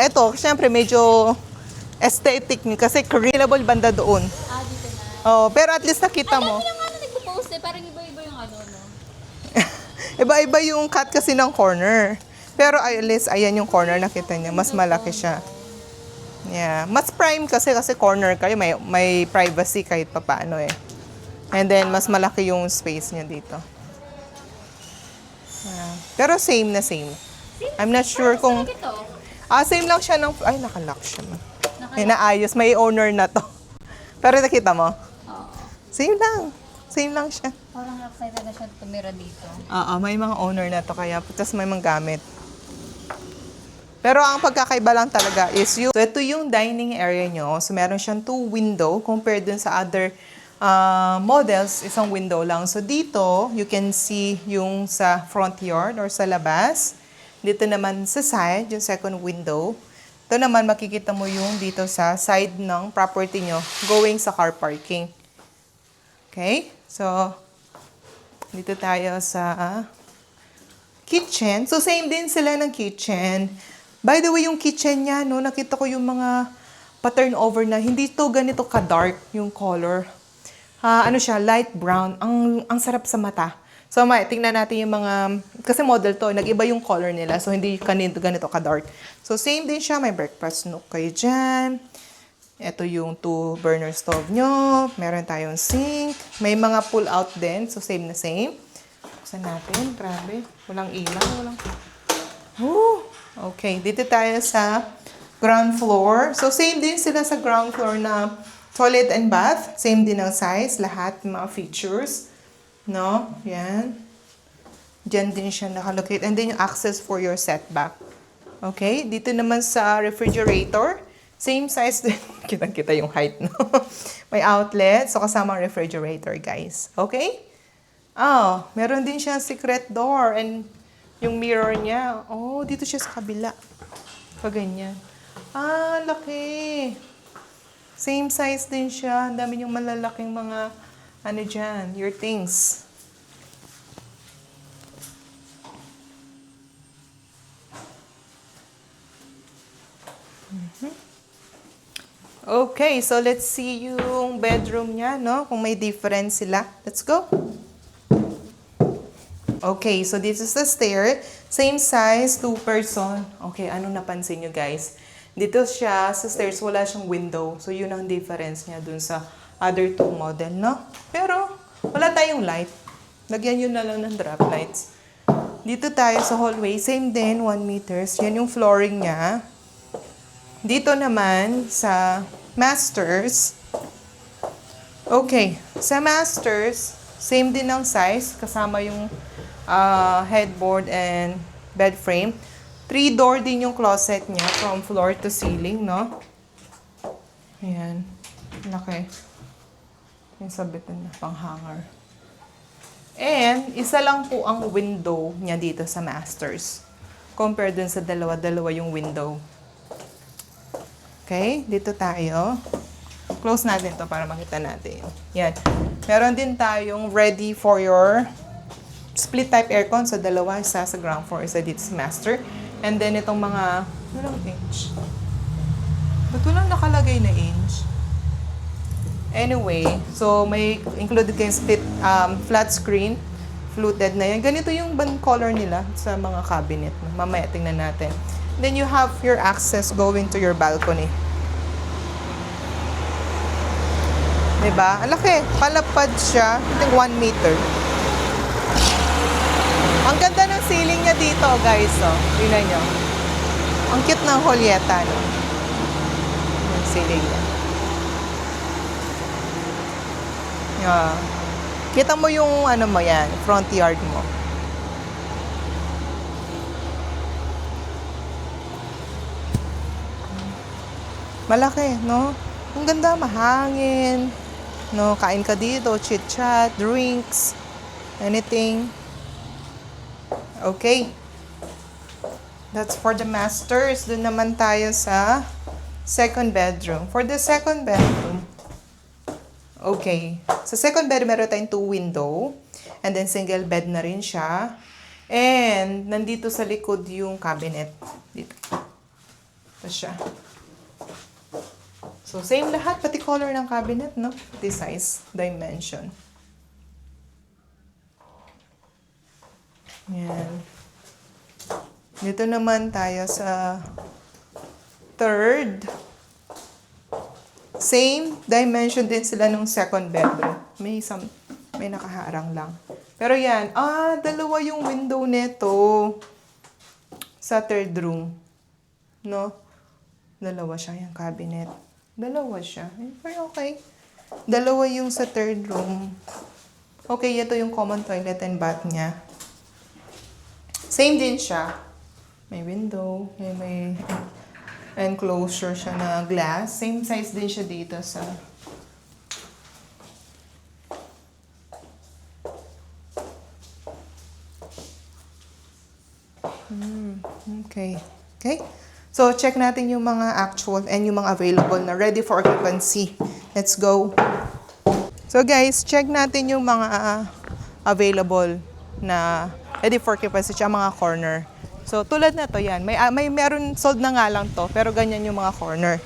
Ito, syempre medyo aesthetic kasi available banda doon. Dito na. Oh, pero at least nakita mo. Ay, dami lang nagpo-post eh. Parang iba-iba yung ano, no? Iba-iba yung cut kasi ng corner. Pero at least, ayan yung corner, nakita niya. Mas malaki siya. Yeah. Mas prime kasi corner kayo. May privacy kahit papaano eh. And then, mas malaki yung space niya dito. Yeah. Pero same na same. I'm not sure kung... Ito. Same lang siya ng... Ay, nakalock siya. Naka- May naayos. May owner na to. Pero nakita mo? Oo. Same lang. Same lang siya. Parang excited na siya tumira dito. Oo, may mga owner na to kaya tapos may mga gamit. Pero ang pagkakaiba lang talaga is yung... So, ito yung dining area nyo. So, meron siyang 2 window compared dun sa other models, isang window lang. So, dito, you can see yung sa front yard or sa labas. Dito naman sa side, yung second window. Ito naman, makikita mo yung dito sa side ng property nyo going sa car parking. Okay? So, dito tayo sa kitchen. So, same din sila ng kitchen. By the way, yung kitchen niya, no, nakita ko yung mga pattern over na hindi to ganito ka-dark yung color. Ano siya, light brown. Ang sarap sa mata. So, tingnan natin yung mga, kasi model to, nag-iba yung color nila. So, hindi ganito ka-dark. So, same din siya. May breakfast nook kayo dyan. Ito yung 2 burner stove nyo. Meron tayong sink. May mga pull-out din. So, same na same. Buksan natin. Grabe. Walang ilaw. Walang... Woo! Okay. Dito tayo sa ground floor. So, same din sila sa ground floor na toilet and bath. Same din ang size. Lahat mga features. No? Yan. Diyan din siya nakalocate. And then yung access for your setback. Okay? Dito naman sa refrigerator. Same size din. Kitang-kita yung height, no? May outlet. So, kasama ang refrigerator, guys. Okay? Meron din siyang secret door. And yung mirror niya. Oh, dito siya sa kabila. Ganyan. Laki. Same size din siya. Ang dami yung malalaking mga, dyan, your things. Okay, so let's see yung bedroom niya, no? Kung may difference sila. Let's go. Okay, so this is the stair. Same size, 2 person. Okay, anong napansin nyo, guys? Dito siya, sa stairs, wala siyang window. So, yun ang difference niya dun sa other 2 model, no? Pero, wala tayong light. Lagyan yun na lang ng drop lights. Dito tayo sa hallway. Same din, 1 meters. Yan yung flooring niya. Dito naman, sa masters. Okay, sa masters, same din ang size. Kasama yung headboard and bed frame. 3 door din yung closet niya from floor to ceiling, no? Ayan. Laki. Yung sabitan na pang hanger. And, isa lang po ang window niya dito sa masters. Compare dun sa dalawa-dalawa yung window. Okay, dito tayo. Close natin to para makita natin. Yan. Meron din tayong ready for your split type aircon. So, dalawa. Isa sa ground floor, isa dito sa master. And then, itong mga, walang inch. Ba't walang nakalagay na inch? Anyway, so may included kayong split flat screen, fluted na yan. Ganito yung color nila sa mga cabinet. Mamaya tingnan natin. Then you have your access going to your balcony. Diba? Ang laki. Palapad siya. I think 1 meter. Ang ganda ng ceiling niya dito, guys. Oh. Tingnan nyo. Ang cute ng Julieta, no? Yung ceiling niya. Yeah. Kita mo yung ano mo yan, front yard mo. Malaki, no? Ang ganda, mahangin. No, kain ka dito, chit-chat, drinks, anything. Okay. That's for the masters. Doon naman tayo sa second bedroom. For the second bedroom, okay. Sa second bed, meron tayong 2 window. And then, single bed na rin siya. And, nandito sa likod yung cabinet. Dito. Ito siya. So, same lahat. Pati color ng cabinet, no? Pati size, dimension. Yan. Dito naman tayo sa third. Same dimension din sila nung second bedroom. May nakaharang lang. Pero yan, dalawa yung window nito. sa third room. No? Dalawa siya, yung cabinet. Dalawa siya. Pero okay. Dalawa yung sa third room. Okay, ito yung common toilet and bath niya. Same din siya. May window, may enclosure siya na glass. Same size din siya dito sa... Okay. Okay? So, check natin yung mga actual and yung mga available na ready for occupancy. Let's go. So, guys, check natin yung mga available na ready for occupancy siya, mga corner. So, tulad na to yan. Meron sold na nga lang to, pero ganyan yung mga corner.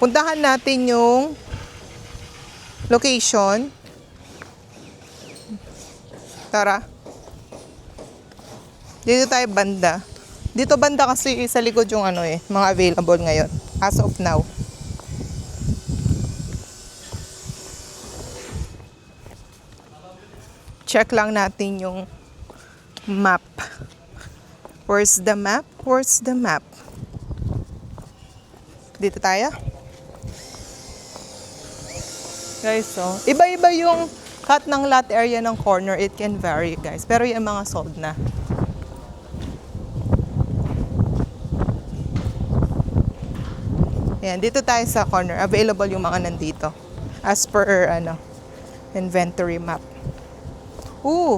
Puntahan natin yung location. Tara. Dito tayo banda. Dito banda kasi sa likod yung mga available ngayon. As of now. Check lang natin yung map. Where's the map? Where's the map? Dito tayo. Guys, so, iba-iba yung cut ng lot area ng corner. It can vary, guys. Pero yung mga sold na. Ayan, dito tayo sa corner. Available yung mga nandito. As per, inventory map.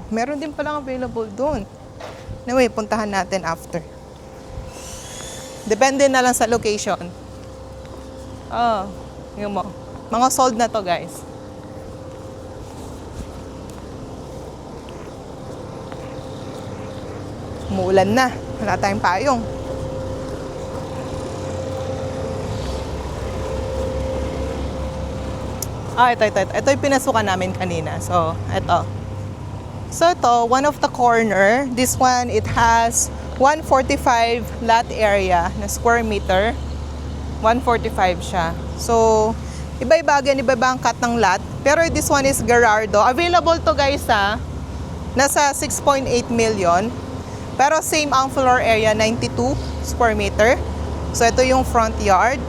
Meron din palang available doon. Anyway, puntahan natin after. Depende na lang sa location. Yun mo. Mga sold na to, guys. Umuulan na. Wala tayong payong. Ito yung pinasukan namin kanina. So, ito. So, ito, one of the corner. This one, it has 145 lot area na square meter. 145 siya. So, iba-iba ang cut ng lot. Pero this one is Gerardo. Available to, guys, nasa 6.8 million. Pero same ang floor area, 92 square meter. So, ito yung front yard.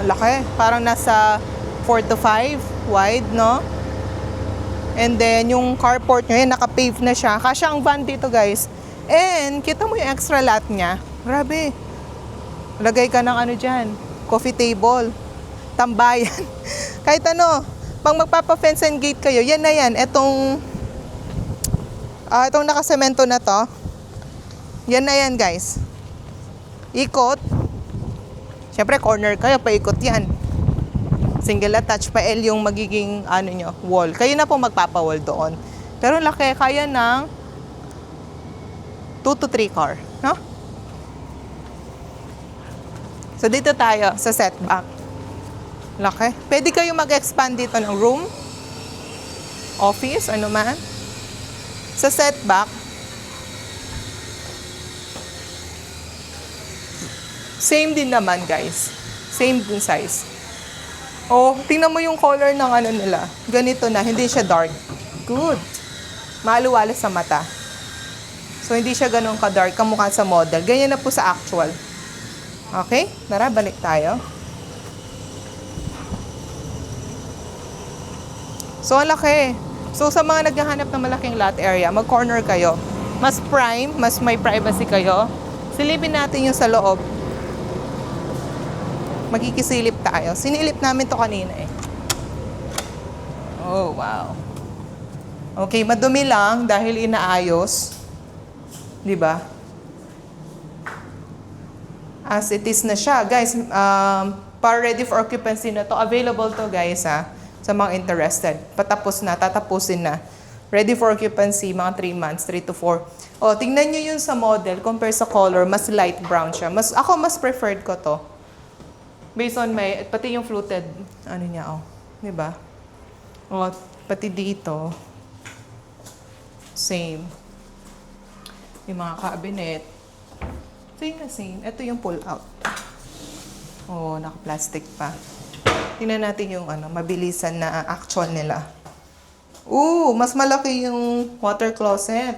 Ang laki. Parang nasa 4 to 5 wide, no? And then, yung carport nyo, naka-pave na siya. Kasya ang van dito, guys. And, kita mo yung extra lot niya. Grabe. Lagay ka ng dyan. Coffee table. Tambayan. Kahit pag magpapa-fence and gate kayo, yan na yan. Itong nakasemento na to. Yan na yan, guys. Ikot. Siyempre, corner kayo, paikot yan. Single attach pa L yung magiging wall. Kayo na po magpapa-wall doon. Pero laki, kaya ng 2 to 3 car, no? So dito tayo sa setback. Laki. Pwede kayo mag-expand dito ng room, office, ano man. Sa setback, same din naman, guys. Same din size. Tingnan mo yung color ng nila. Ganito na, hindi siya dark. Good. Maluwalas sa mata. So, hindi siya ganun ka-dark, kamukha sa model. Ganyan na po sa actual. Okay? Tara, balik tayo. So, ang laki. So, sa mga naghahanap ng malaking lot area, mag-corner kayo. Mas prime, mas may privacy kayo. Silipin natin yung sa loob. Magkikisilip tayo. Sinilip namin to kanina eh. Oh, wow. Okay, madumi lang dahil inaayos. 'Di ba? As it is na siya. Guys, para ready for occupancy na to. Available to, guys, sa mga interested. Patapos na, tatapusin na. Ready for occupancy, mga 3 months, 3 to 4. Tingnan nyo yun sa model. Compare sa color, mas light brown siya. Ako mas preferred ko to. Based on pati yung fluted, niya, diba? Pati dito, same. Yung mga cabinet, same na same. Ito yung pull out. Naka-plastic pa. Tingnan natin yung mabilisan na actual nila. Mas malaki yung water closet.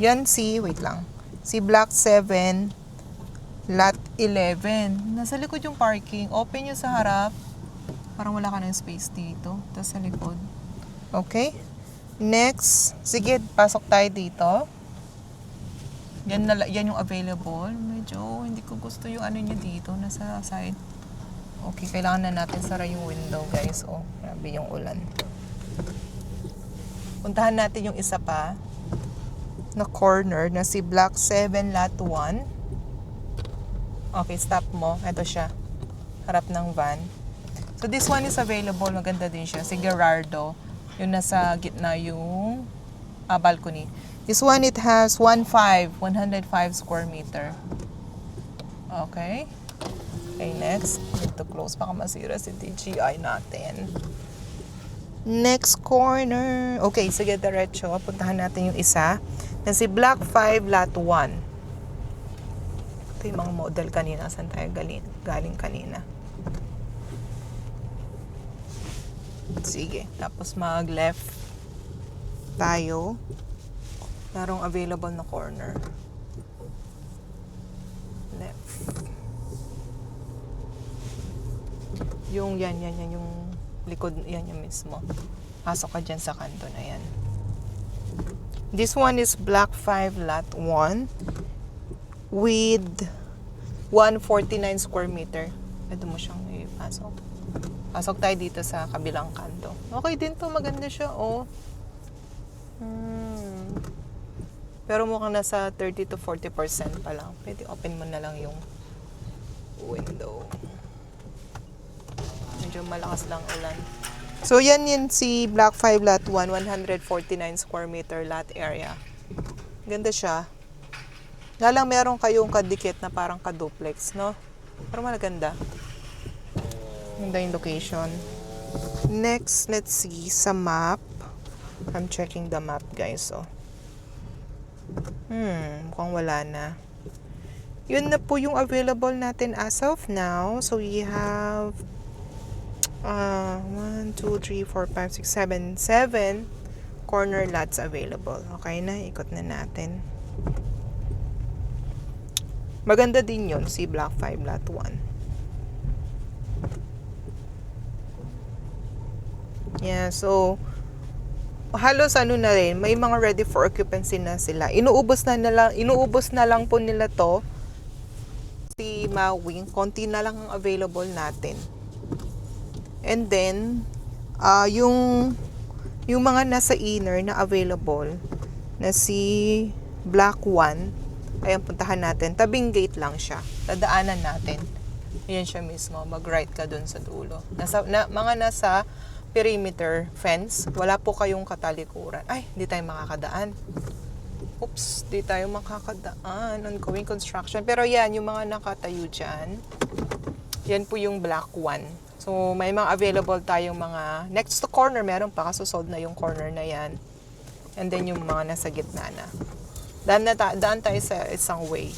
Yan si, wait lang, si Block 7, Lot 11. Nasa likod yung parking. Open yung sa harap. Parang wala ka ng space dito. Tapos sa likod. Okay? Next, sige, pasok tayo dito. Yan yung available. Medyo hindi ko gusto yung ano niya dito. Nasa side. Okay, kailangan na natin sara yung window, guys. Oh, grabe yung ulan. Puntahan natin yung isa pa na corner na si Block 7 Lot 1. Okay, stop mo. Ito siya. Harap ng van. So this one is available. Maganda din siya. Si Gerardo. Yung nasa gitna yung balcony. This one, it has 105 square meter. Okay. Okay, next. Need to close. Baka masira si DJI natin. Next corner. Okay, sige, diretso. Puntahan natin yung isa. Na si Block 5 Lot 1. Ito yung mga model kanina. Saan tayo galing kanina? Sige. Tapos mag-left tayo. Narong available na corner. Left. Yung yan yung likod, yan yung mismo. Pasok ka dyan sa kanto na yan. This one is Block 5 Lot 1 with 149 square meter. Pwede mo siyang ipasok. Pasok tayo dito sa kabilang kanto. Okay din to, maganda siya, oh. Pero mukhang nasa 30 to 40% pa lang. Pwede open mo na lang yung window. Medyo malakas lang ulan. So, yan si Block 5 Lot 1, 149 square meter lot area. Ganda siya. Nga lang meron kayong kadikit na parang kaduplex, no? Pero maganda. Ganda yung location. Next, let's see sa map. I'm checking the map, guys. So, mukhang wala na. Yun na po yung available natin as of now. So, we have 1, 2, 3, 4, 5, 6, 7 corner lots available. Okay na, ikot na natin. Maganda din yun, si Block 5 Lot 1. Yeah, so halos ano na rin, may mga ready for occupancy na sila. Inuubos na lang po nila to. Si Mawing, konti na lang ang available natin. And then, yung mga nasa inner na available na si Block 1, ayan, puntahan natin. Tabing gate lang siya. Dadaanan natin. Ayan siya mismo. Mag-right ka dun sa dulo. Mga nasa perimeter fence, wala po kayong katalikuran. Ay, hindi tayo makakadaan. Oops, hindi tayo makakadaan. Ongoing construction. Pero yan, yung mga nakatayo dyan, yan po yung Block 1. So, may mga available tayong mga next to corner, meron pa, kaso sold na yung corner na yan. And then yung mga nasa gitna na. Daan tayo sa isang way.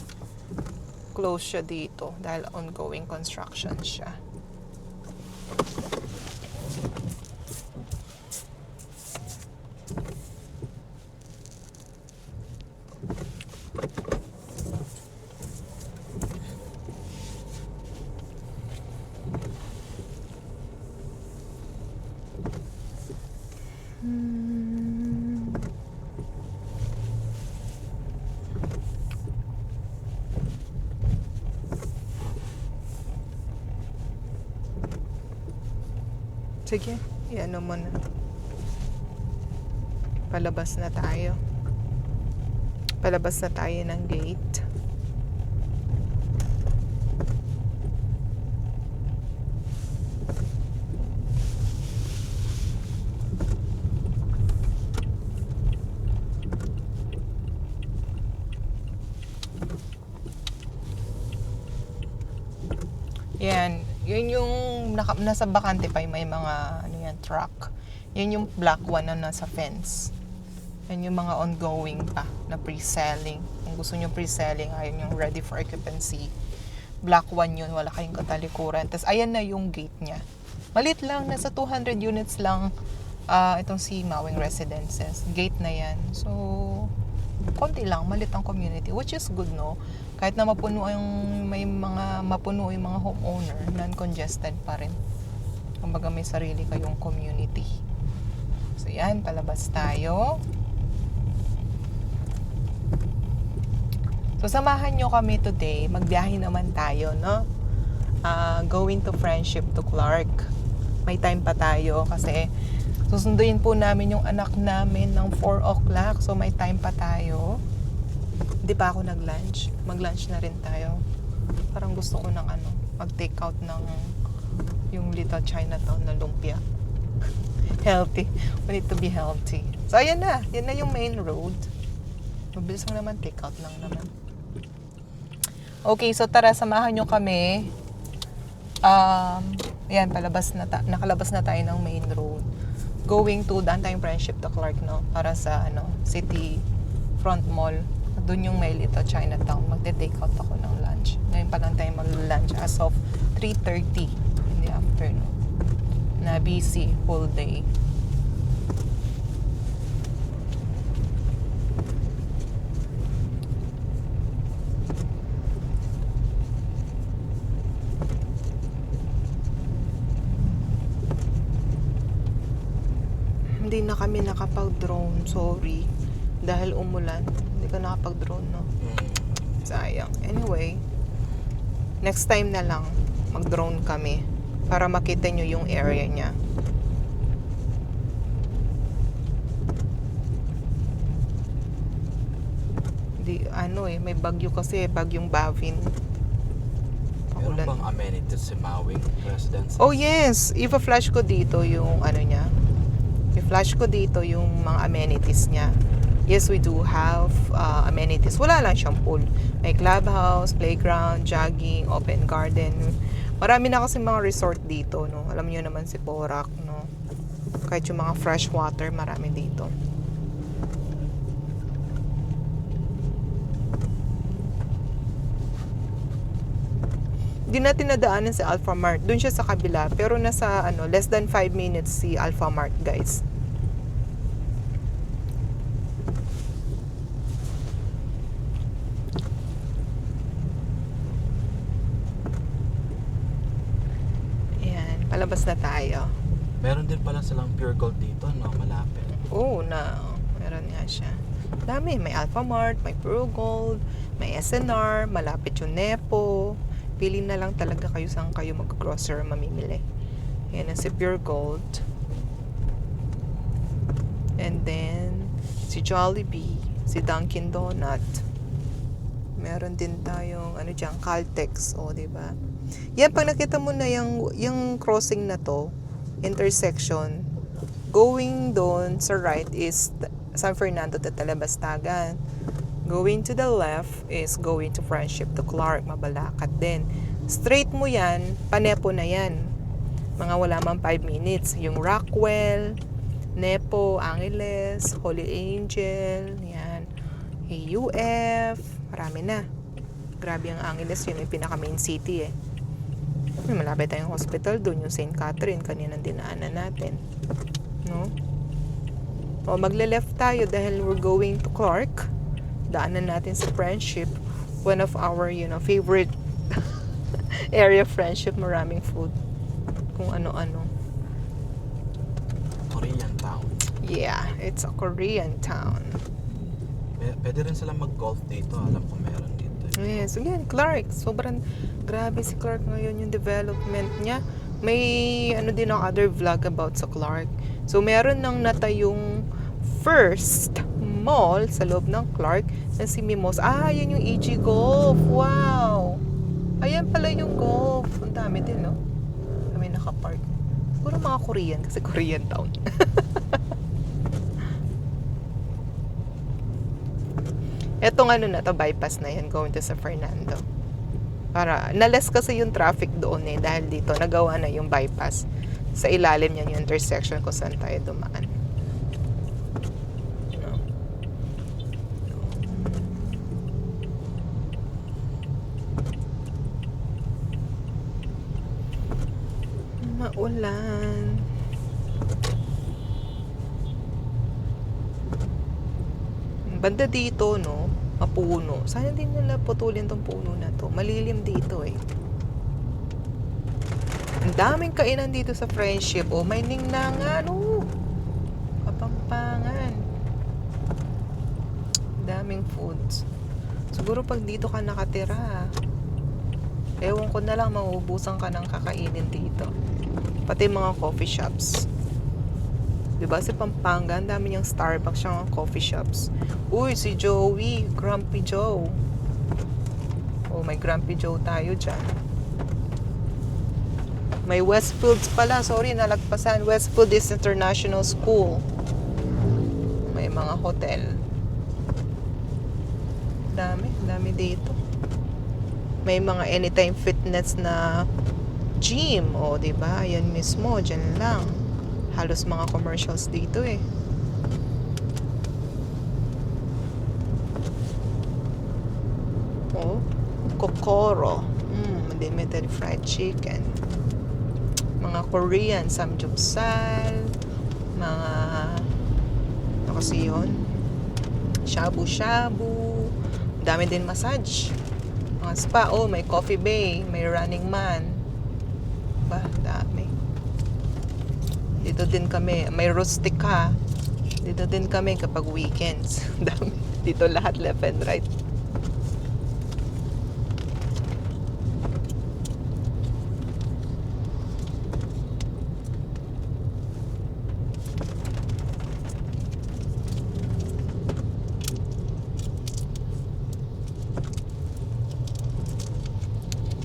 Close siya dito dahil ongoing construction siya. Sige, iano mo na. Palabas na tayo. Palabas na tayo ng gate. Yan. Yun yung nasa bakante pa, may mga ano yan, truck. Yan yung Block 1 na nasa fence. Yan yung mga ongoing pa na pre-selling. Kung gusto nyo pre-selling, ayun yung ready for occupancy. Block 1 yun, wala kayong katalikuran. Tapos ayan na yung gate niya. Malit lang, nasa 200 units lang itong si Mawing Residences. Gate na yan. So, konti lang, malit ang community, which is good, no? Kahit na mapuno yung mga homeowner, non-congested pa rin. Kumbaga may sarili kayong community. So yan, palabas tayo. So samahan nyo kami today, magbiyahe naman tayo, no? Going to Friendship to Clark. May time pa tayo kasi susunduin po namin yung anak namin ng 4 o'clock. So may time pa tayo. Hindi pa ako nag-lunch. Mag-lunch na rin tayo. Parang gusto ko ng mag-take out ng yung Little Chinatown na lumpia. Healthy. We need to be healthy. So ayan na. Yan na yung main road. Mabilis lang naman. Take out lang naman. Okay, so tara, samahan nyo kami. Ayan, nakalabas na tayo ng main road. Going to daan tayong Friendship to Clark, no? Para sa City Front Mall. Doon yung may Little Chinatown. Magte-take out ako ng lunch. Ngayon pa lang tayo mag-lunch as of 3:30 in the afternoon. Na busy whole day. Hindi na kami nakapag-drone, sorry. Dahil umulan, hindi ka nakapag-drone, no? Sayang. Anyway, next time na lang, mag-drone kami para makita nyo yung area niya. May bagyo kasi, bagyong Bavin. Meron bang amenities si Maui Residence? Oh yes, i-flash ko dito yung niya. I-flash ko dito yung mga amenities niya. Yes, we do have amenities. Wala lang siyang pool. May clubhouse, playground, jogging, open garden. Marami na kasi mga resort dito, no? Alam niyo naman si Borac, no? Kahit yung mga fresh water, marami dito. Hindi natin nadaanan si Alpha Mart. Doon siya sa kabila. Pero nasa less than 5 minutes si Alpha Mart, guys. Ayan, palabas na tayo. Meron din pala silang Pure Gold dito, no? Malapit. Oo, meron nga siya. Dami, may Alpha Mart, may Pure Gold, may SNR, malapit yung Nepo. Pili na lang talaga kayo saan kayo mag-grocer mamimili. Yan ang si Pure Gold. And then, si Jollibee, si Dunkin Donut. Meron din tayong, Caltex, diba? Yan, pag nakita mo na yung crossing na to, intersection, going doon sa right is San Fernando de Talabastagan. Going to the left is going to Friendship to Clark, Mabalacat din. Straight mo yan, Panepo na yan. Mga wala mang 5 minutes. Yung Rockwell, Nepo, Angeles, Holy Angel, yan. AUF, marami na. Grabe ang Angeles, yun yung pinaka main city eh. May malapit tayong hospital doon, yung St. Catherine, kaninang dinaanan natin. No? O magle-left tayo dahil we're going to Clark. Daanan natin sa Friendship, one of our favorite area of Friendship. Maraming food, kung ano-ano. Korean town. Yeah, it's a Korean town. Pwede rin sila mag-golf dito. Alam ko meron dito. Yes, so yan, Clark. Sobrang grabe si Clark ngayon, yung development niya. May din ako other vlog about sa Clark. So meron nang natayong first mall sa loob ng Clark na si Mimos. Yan yung EG Golf. Wow! Ayan pala yung golf. Ang dami din, no? Kami nakapark. Siguro mga Korean kasi Korean town. Etong na to, bypass na yan, going to San Fernando. Para, nales kasi yung traffic doon dahil dito, nagawa na yung bypass. Sa ilalim yan yung intersection kung saan tayo dumaan. Maulan. Banda dito, no? Mapuno. Sana din nila putulin tong puno na to. Malilim dito eh. Ang daming kainan dito sa Friendship. Oh, may ningnangan. Oh. Kapampangan. Daming foods. Siguro pag dito ka nakatira, ewan ko na lang, mauubusan ka ng kakainin dito. Pati mga coffee shops. Diba si Pampanga, ang dami niyang Starbucks siyang coffee shops. Uy, si Joey, Grumpy Joe. Oh, may Grumpy Joe tayo dyan. May Westfields pala, sorry, nalagpasan. Westfield is International School. May mga hotel. Dami dito. May mga anytime fitness na gym. O, diba? Yan mismo, dyan lang. Halos mga commercials dito eh. Oh, Kokoro. Unlimited fried chicken. Mga Korean, samgyeopsal. Mga, ano kasi yun? Shabu-shabu. Dami din massage. Mga spa. Oh, may Coffee Bay. May Running Man. Ba, dami. Dito din kami. May Rustica. Dito din kami kapag weekends. Dami. Dito lahat left and right.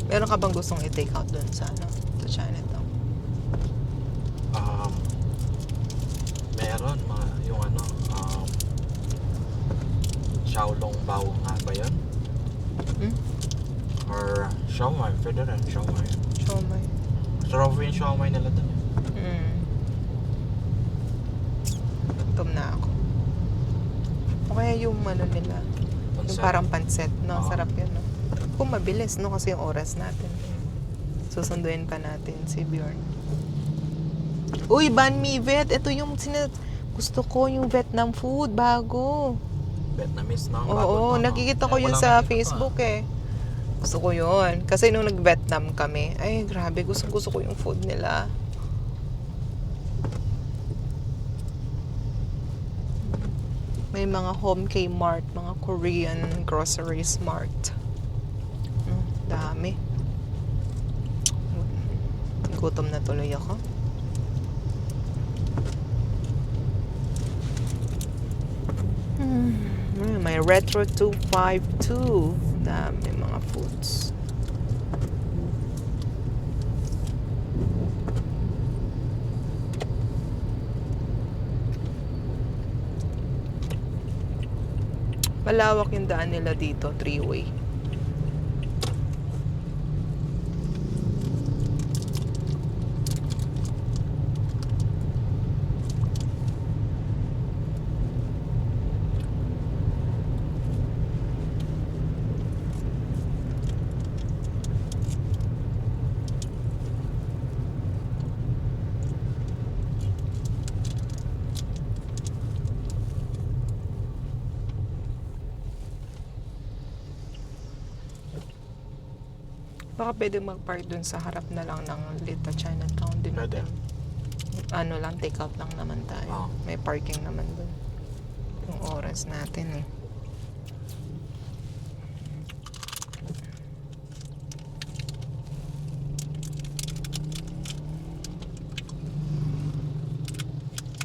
Meron ka bang gustong i-take out dun sa ano? Sa Chinatown? Meron yung ano, Xiaolong Bao nga ba yun? Or Xiaomai, pwede rin, Xiaomai. Siomai. Sarap yung Xiaomai nila dun. Gutom na ako. O kaya yung ano nila, yung Pansit. parang pansit, no? Oo. Sarap yun, no? Kung mabilis, no? Kasi yung oras natin. Susunduin pa natin si Bjorn. Uy, banh mi vet. Ito yung gusto ko, yung Vietnam food, bago. Vietnamese na. Oo, nakikita ko yun sa Facebook eh. Gusto ko yun. Kasi nung nag-Vietnam kami, ay grabe, gusto ko yung food nila. May mga home Kmart, mga Korean groceries mart. Dami. Gutom na tuloy ako. May Retro 252. Dami mga foods. Malawak yung daan nila dito, 3-way. Baka pwede mag-park dun sa harap na lang ng Little Chinatown din Pwede. natin. Ano lang, take out lang naman tayo. Oo. May parking naman dun. Yung oras natin eh.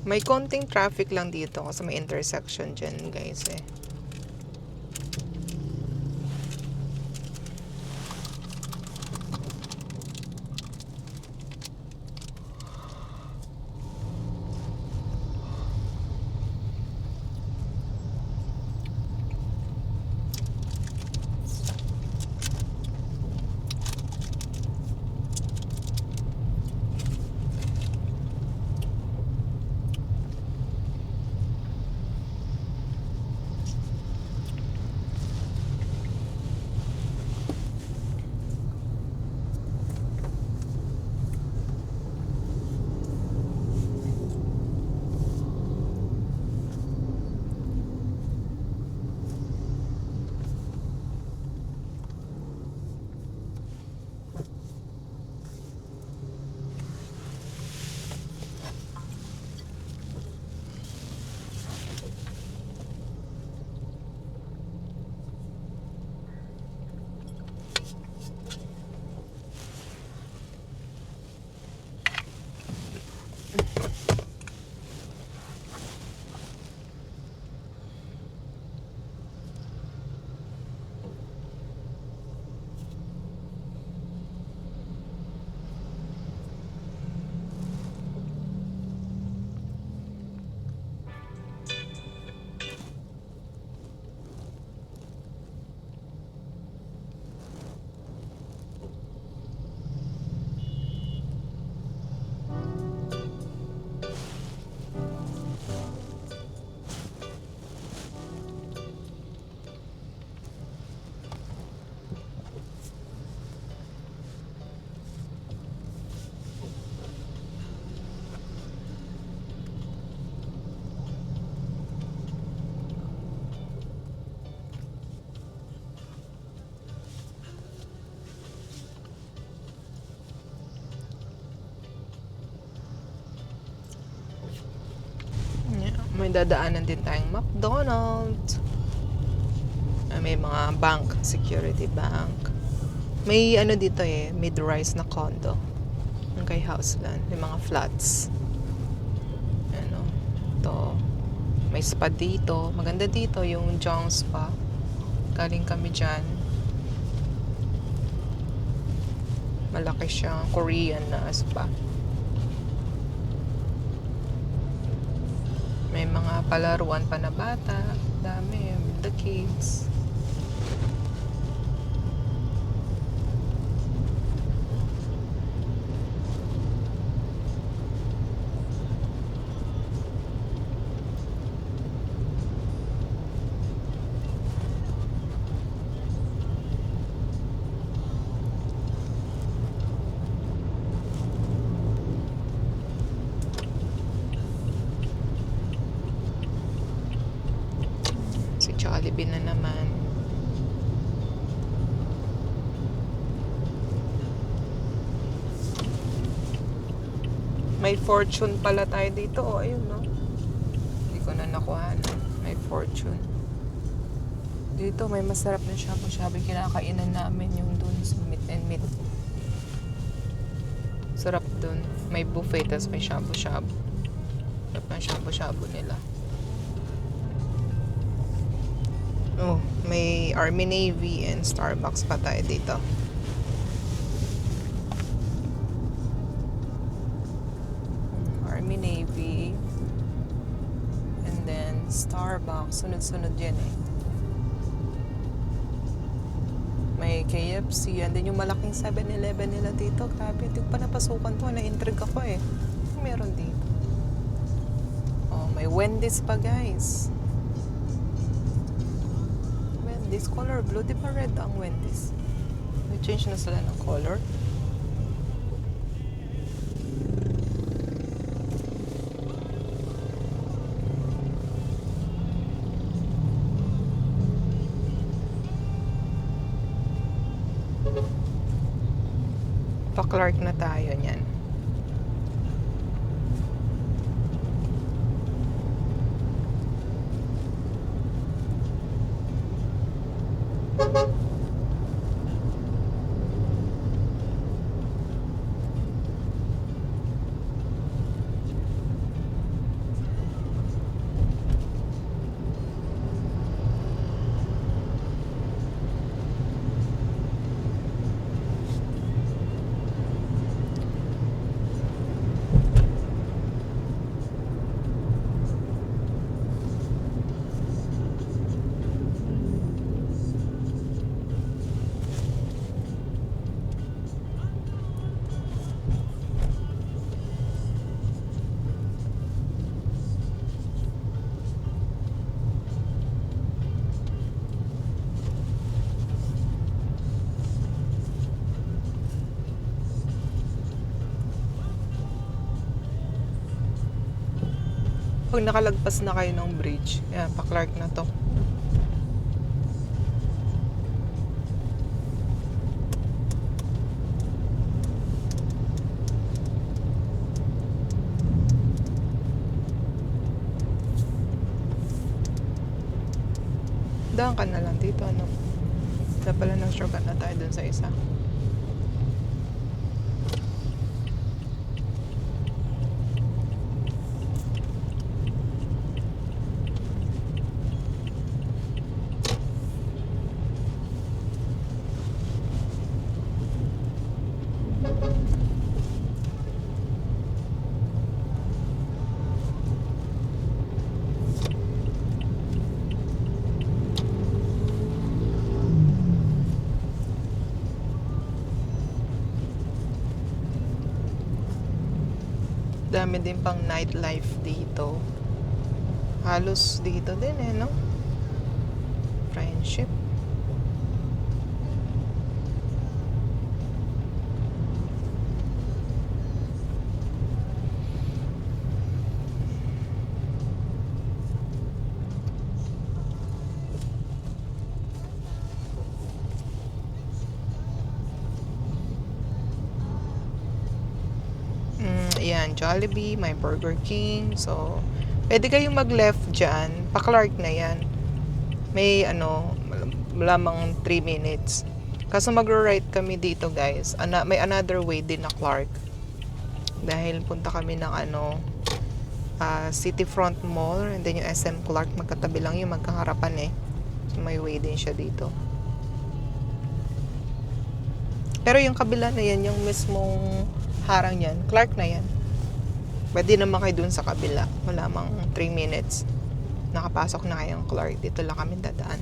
May konting traffic lang dito kasi may intersection dyan guys eh. May dadaanan din tayong McDonald's. May mga bank, security bank. May ano dito mid-rise na condo. Yung kay Houseland. May mga flats. Ano, to. May spa dito. Maganda dito yung Jong Spa. Galing kami dyan. Malaki siyang Korean na spa. May mga palaruan pa na bata. Dami. The kids. Si Jollibee na naman. May Fortune pala tayo dito. Oh, ayun, no? Hindi ko na nakuha. May Fortune. Dito, may masarap na shabu-shabu. Kinakainan namin yung dun sa Meat and Meat. Sarap dun. May buffet, tas may shabu-shabu. Sarap ng shabu-shabu nila. Oh, may Army Navy and Starbucks pa tayo dito. Army Navy and then Starbucks. Sunod-sunod yan May KFC and then yung malaking 7-Eleven nila dito. Grabe, hindi ko pa napasukan to. Na-intrigue ako Meron dito. Oh, may Wendy's pa, guys. Wendy's color blue. Di ba red ang Wendy's? May change na sila ng color. Pa-Clark na tayo niyan. Pag nakalagpas na kayo ng bridge, yan, pa-Clark na to. Daan ka na lang dito, ano? Kaya pala nag-shortcut na tayo dun sa isa. Dami din pang nightlife dito. Halos dito din no? Friendship. Ayan, Jollibee, may Burger King. So, Pwede kayong mag-left dyan. Pa-Clark na yan. May lamang 3 minutes. Kaso mag-right kami dito guys. May another way din na Clark. Dahil punta kami ng City Front Mall and then yung SM Clark. Magkatabi lang yung magkaharapan eh. So may way din siya dito. Pero yung kabila na yan, yung mismong harang yan, Clark na yan. Pwede naman kayo dun sa kabila. Wala mang 3 minutes. Nakapasok na kayong Clark. Dito lang kami dadaan.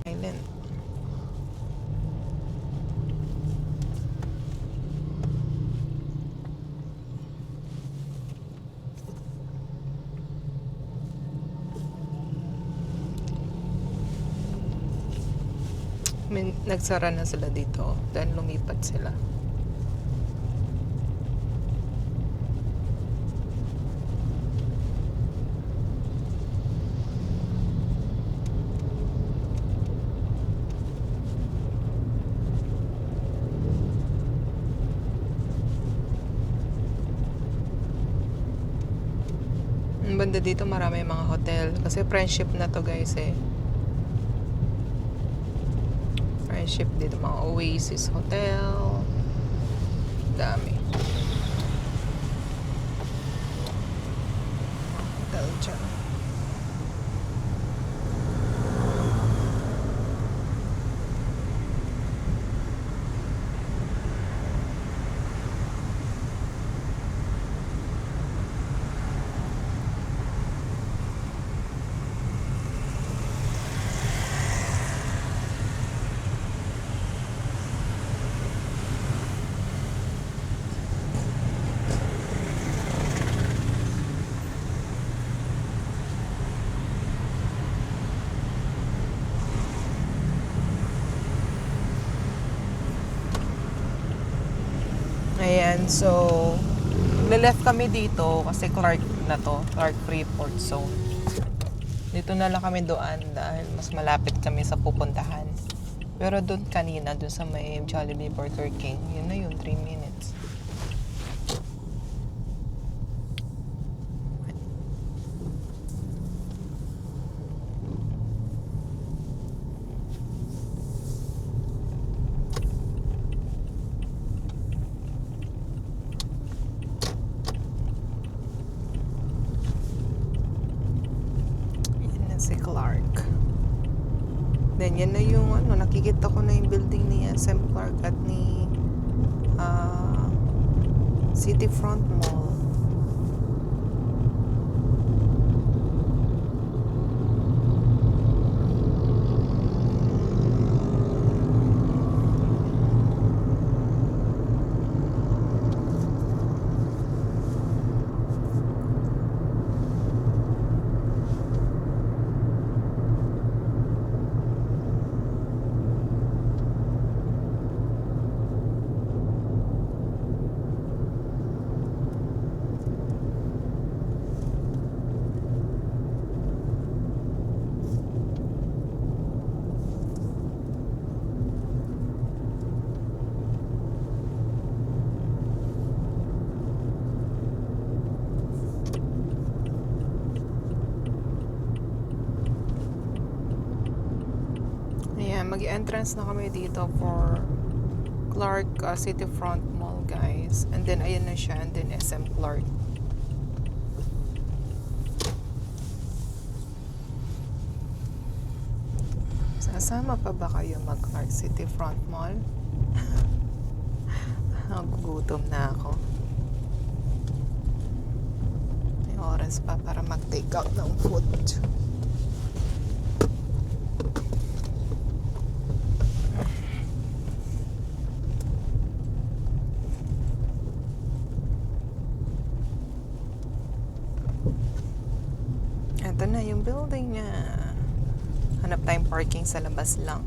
Island. Nagsara na sila dito dahil lumipat sila. Ang banda dito marami mga hotel kasi friendship na to guys eh. Friendship dito, mga Oasis Hotel. Dami. Hotel dyan. Ayan, so le-left kami dito kasi Clark na to, Clark Freeport Zone. Dito na lang kami doon dahil mas malapit kami sa pupuntahan. Pero doon kanina, doon sa may Jollibee Burger King, yun na yun, 3 minutes. Si Clark. Then yan na yung nakikita ko na yung building ni SM Clark at ni City Front Mall. mag-entrance na kami dito for Clark City Front Mall, guys. And then, ayan na siya. And then, SM Clark. Sasama pa ba kayo mag-Clark City Front Mall? Nagugutom na ako. May oras pa para mag-take out ng food. Ito na yung building niya. Hanap tayong parking sa labas lang.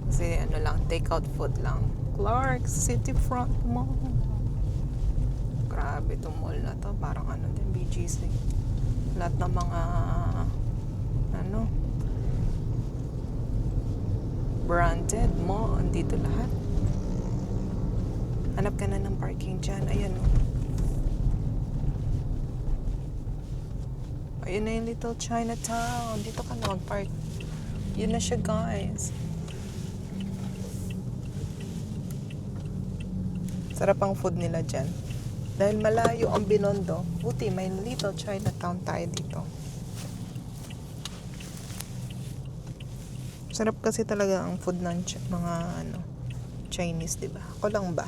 Kasi ano lang, take out food lang. Clark City Front Mall. Grabe itong mall na to. Parang ano din, BGC. Lahat ng mga ano branded mo, andito lahat. Hanap ka na ng parking dyan. Ayan o. Ayun na yung Little Chinatown. Dito ka na mag-park. Yun na siya, guys. Sarap ang food nila dyan. Dahil malayo ang Binondo, buti may Little Chinatown tayo dito. Sarap kasi talaga ang food ng mga Chinese, diba? Ako lang ba?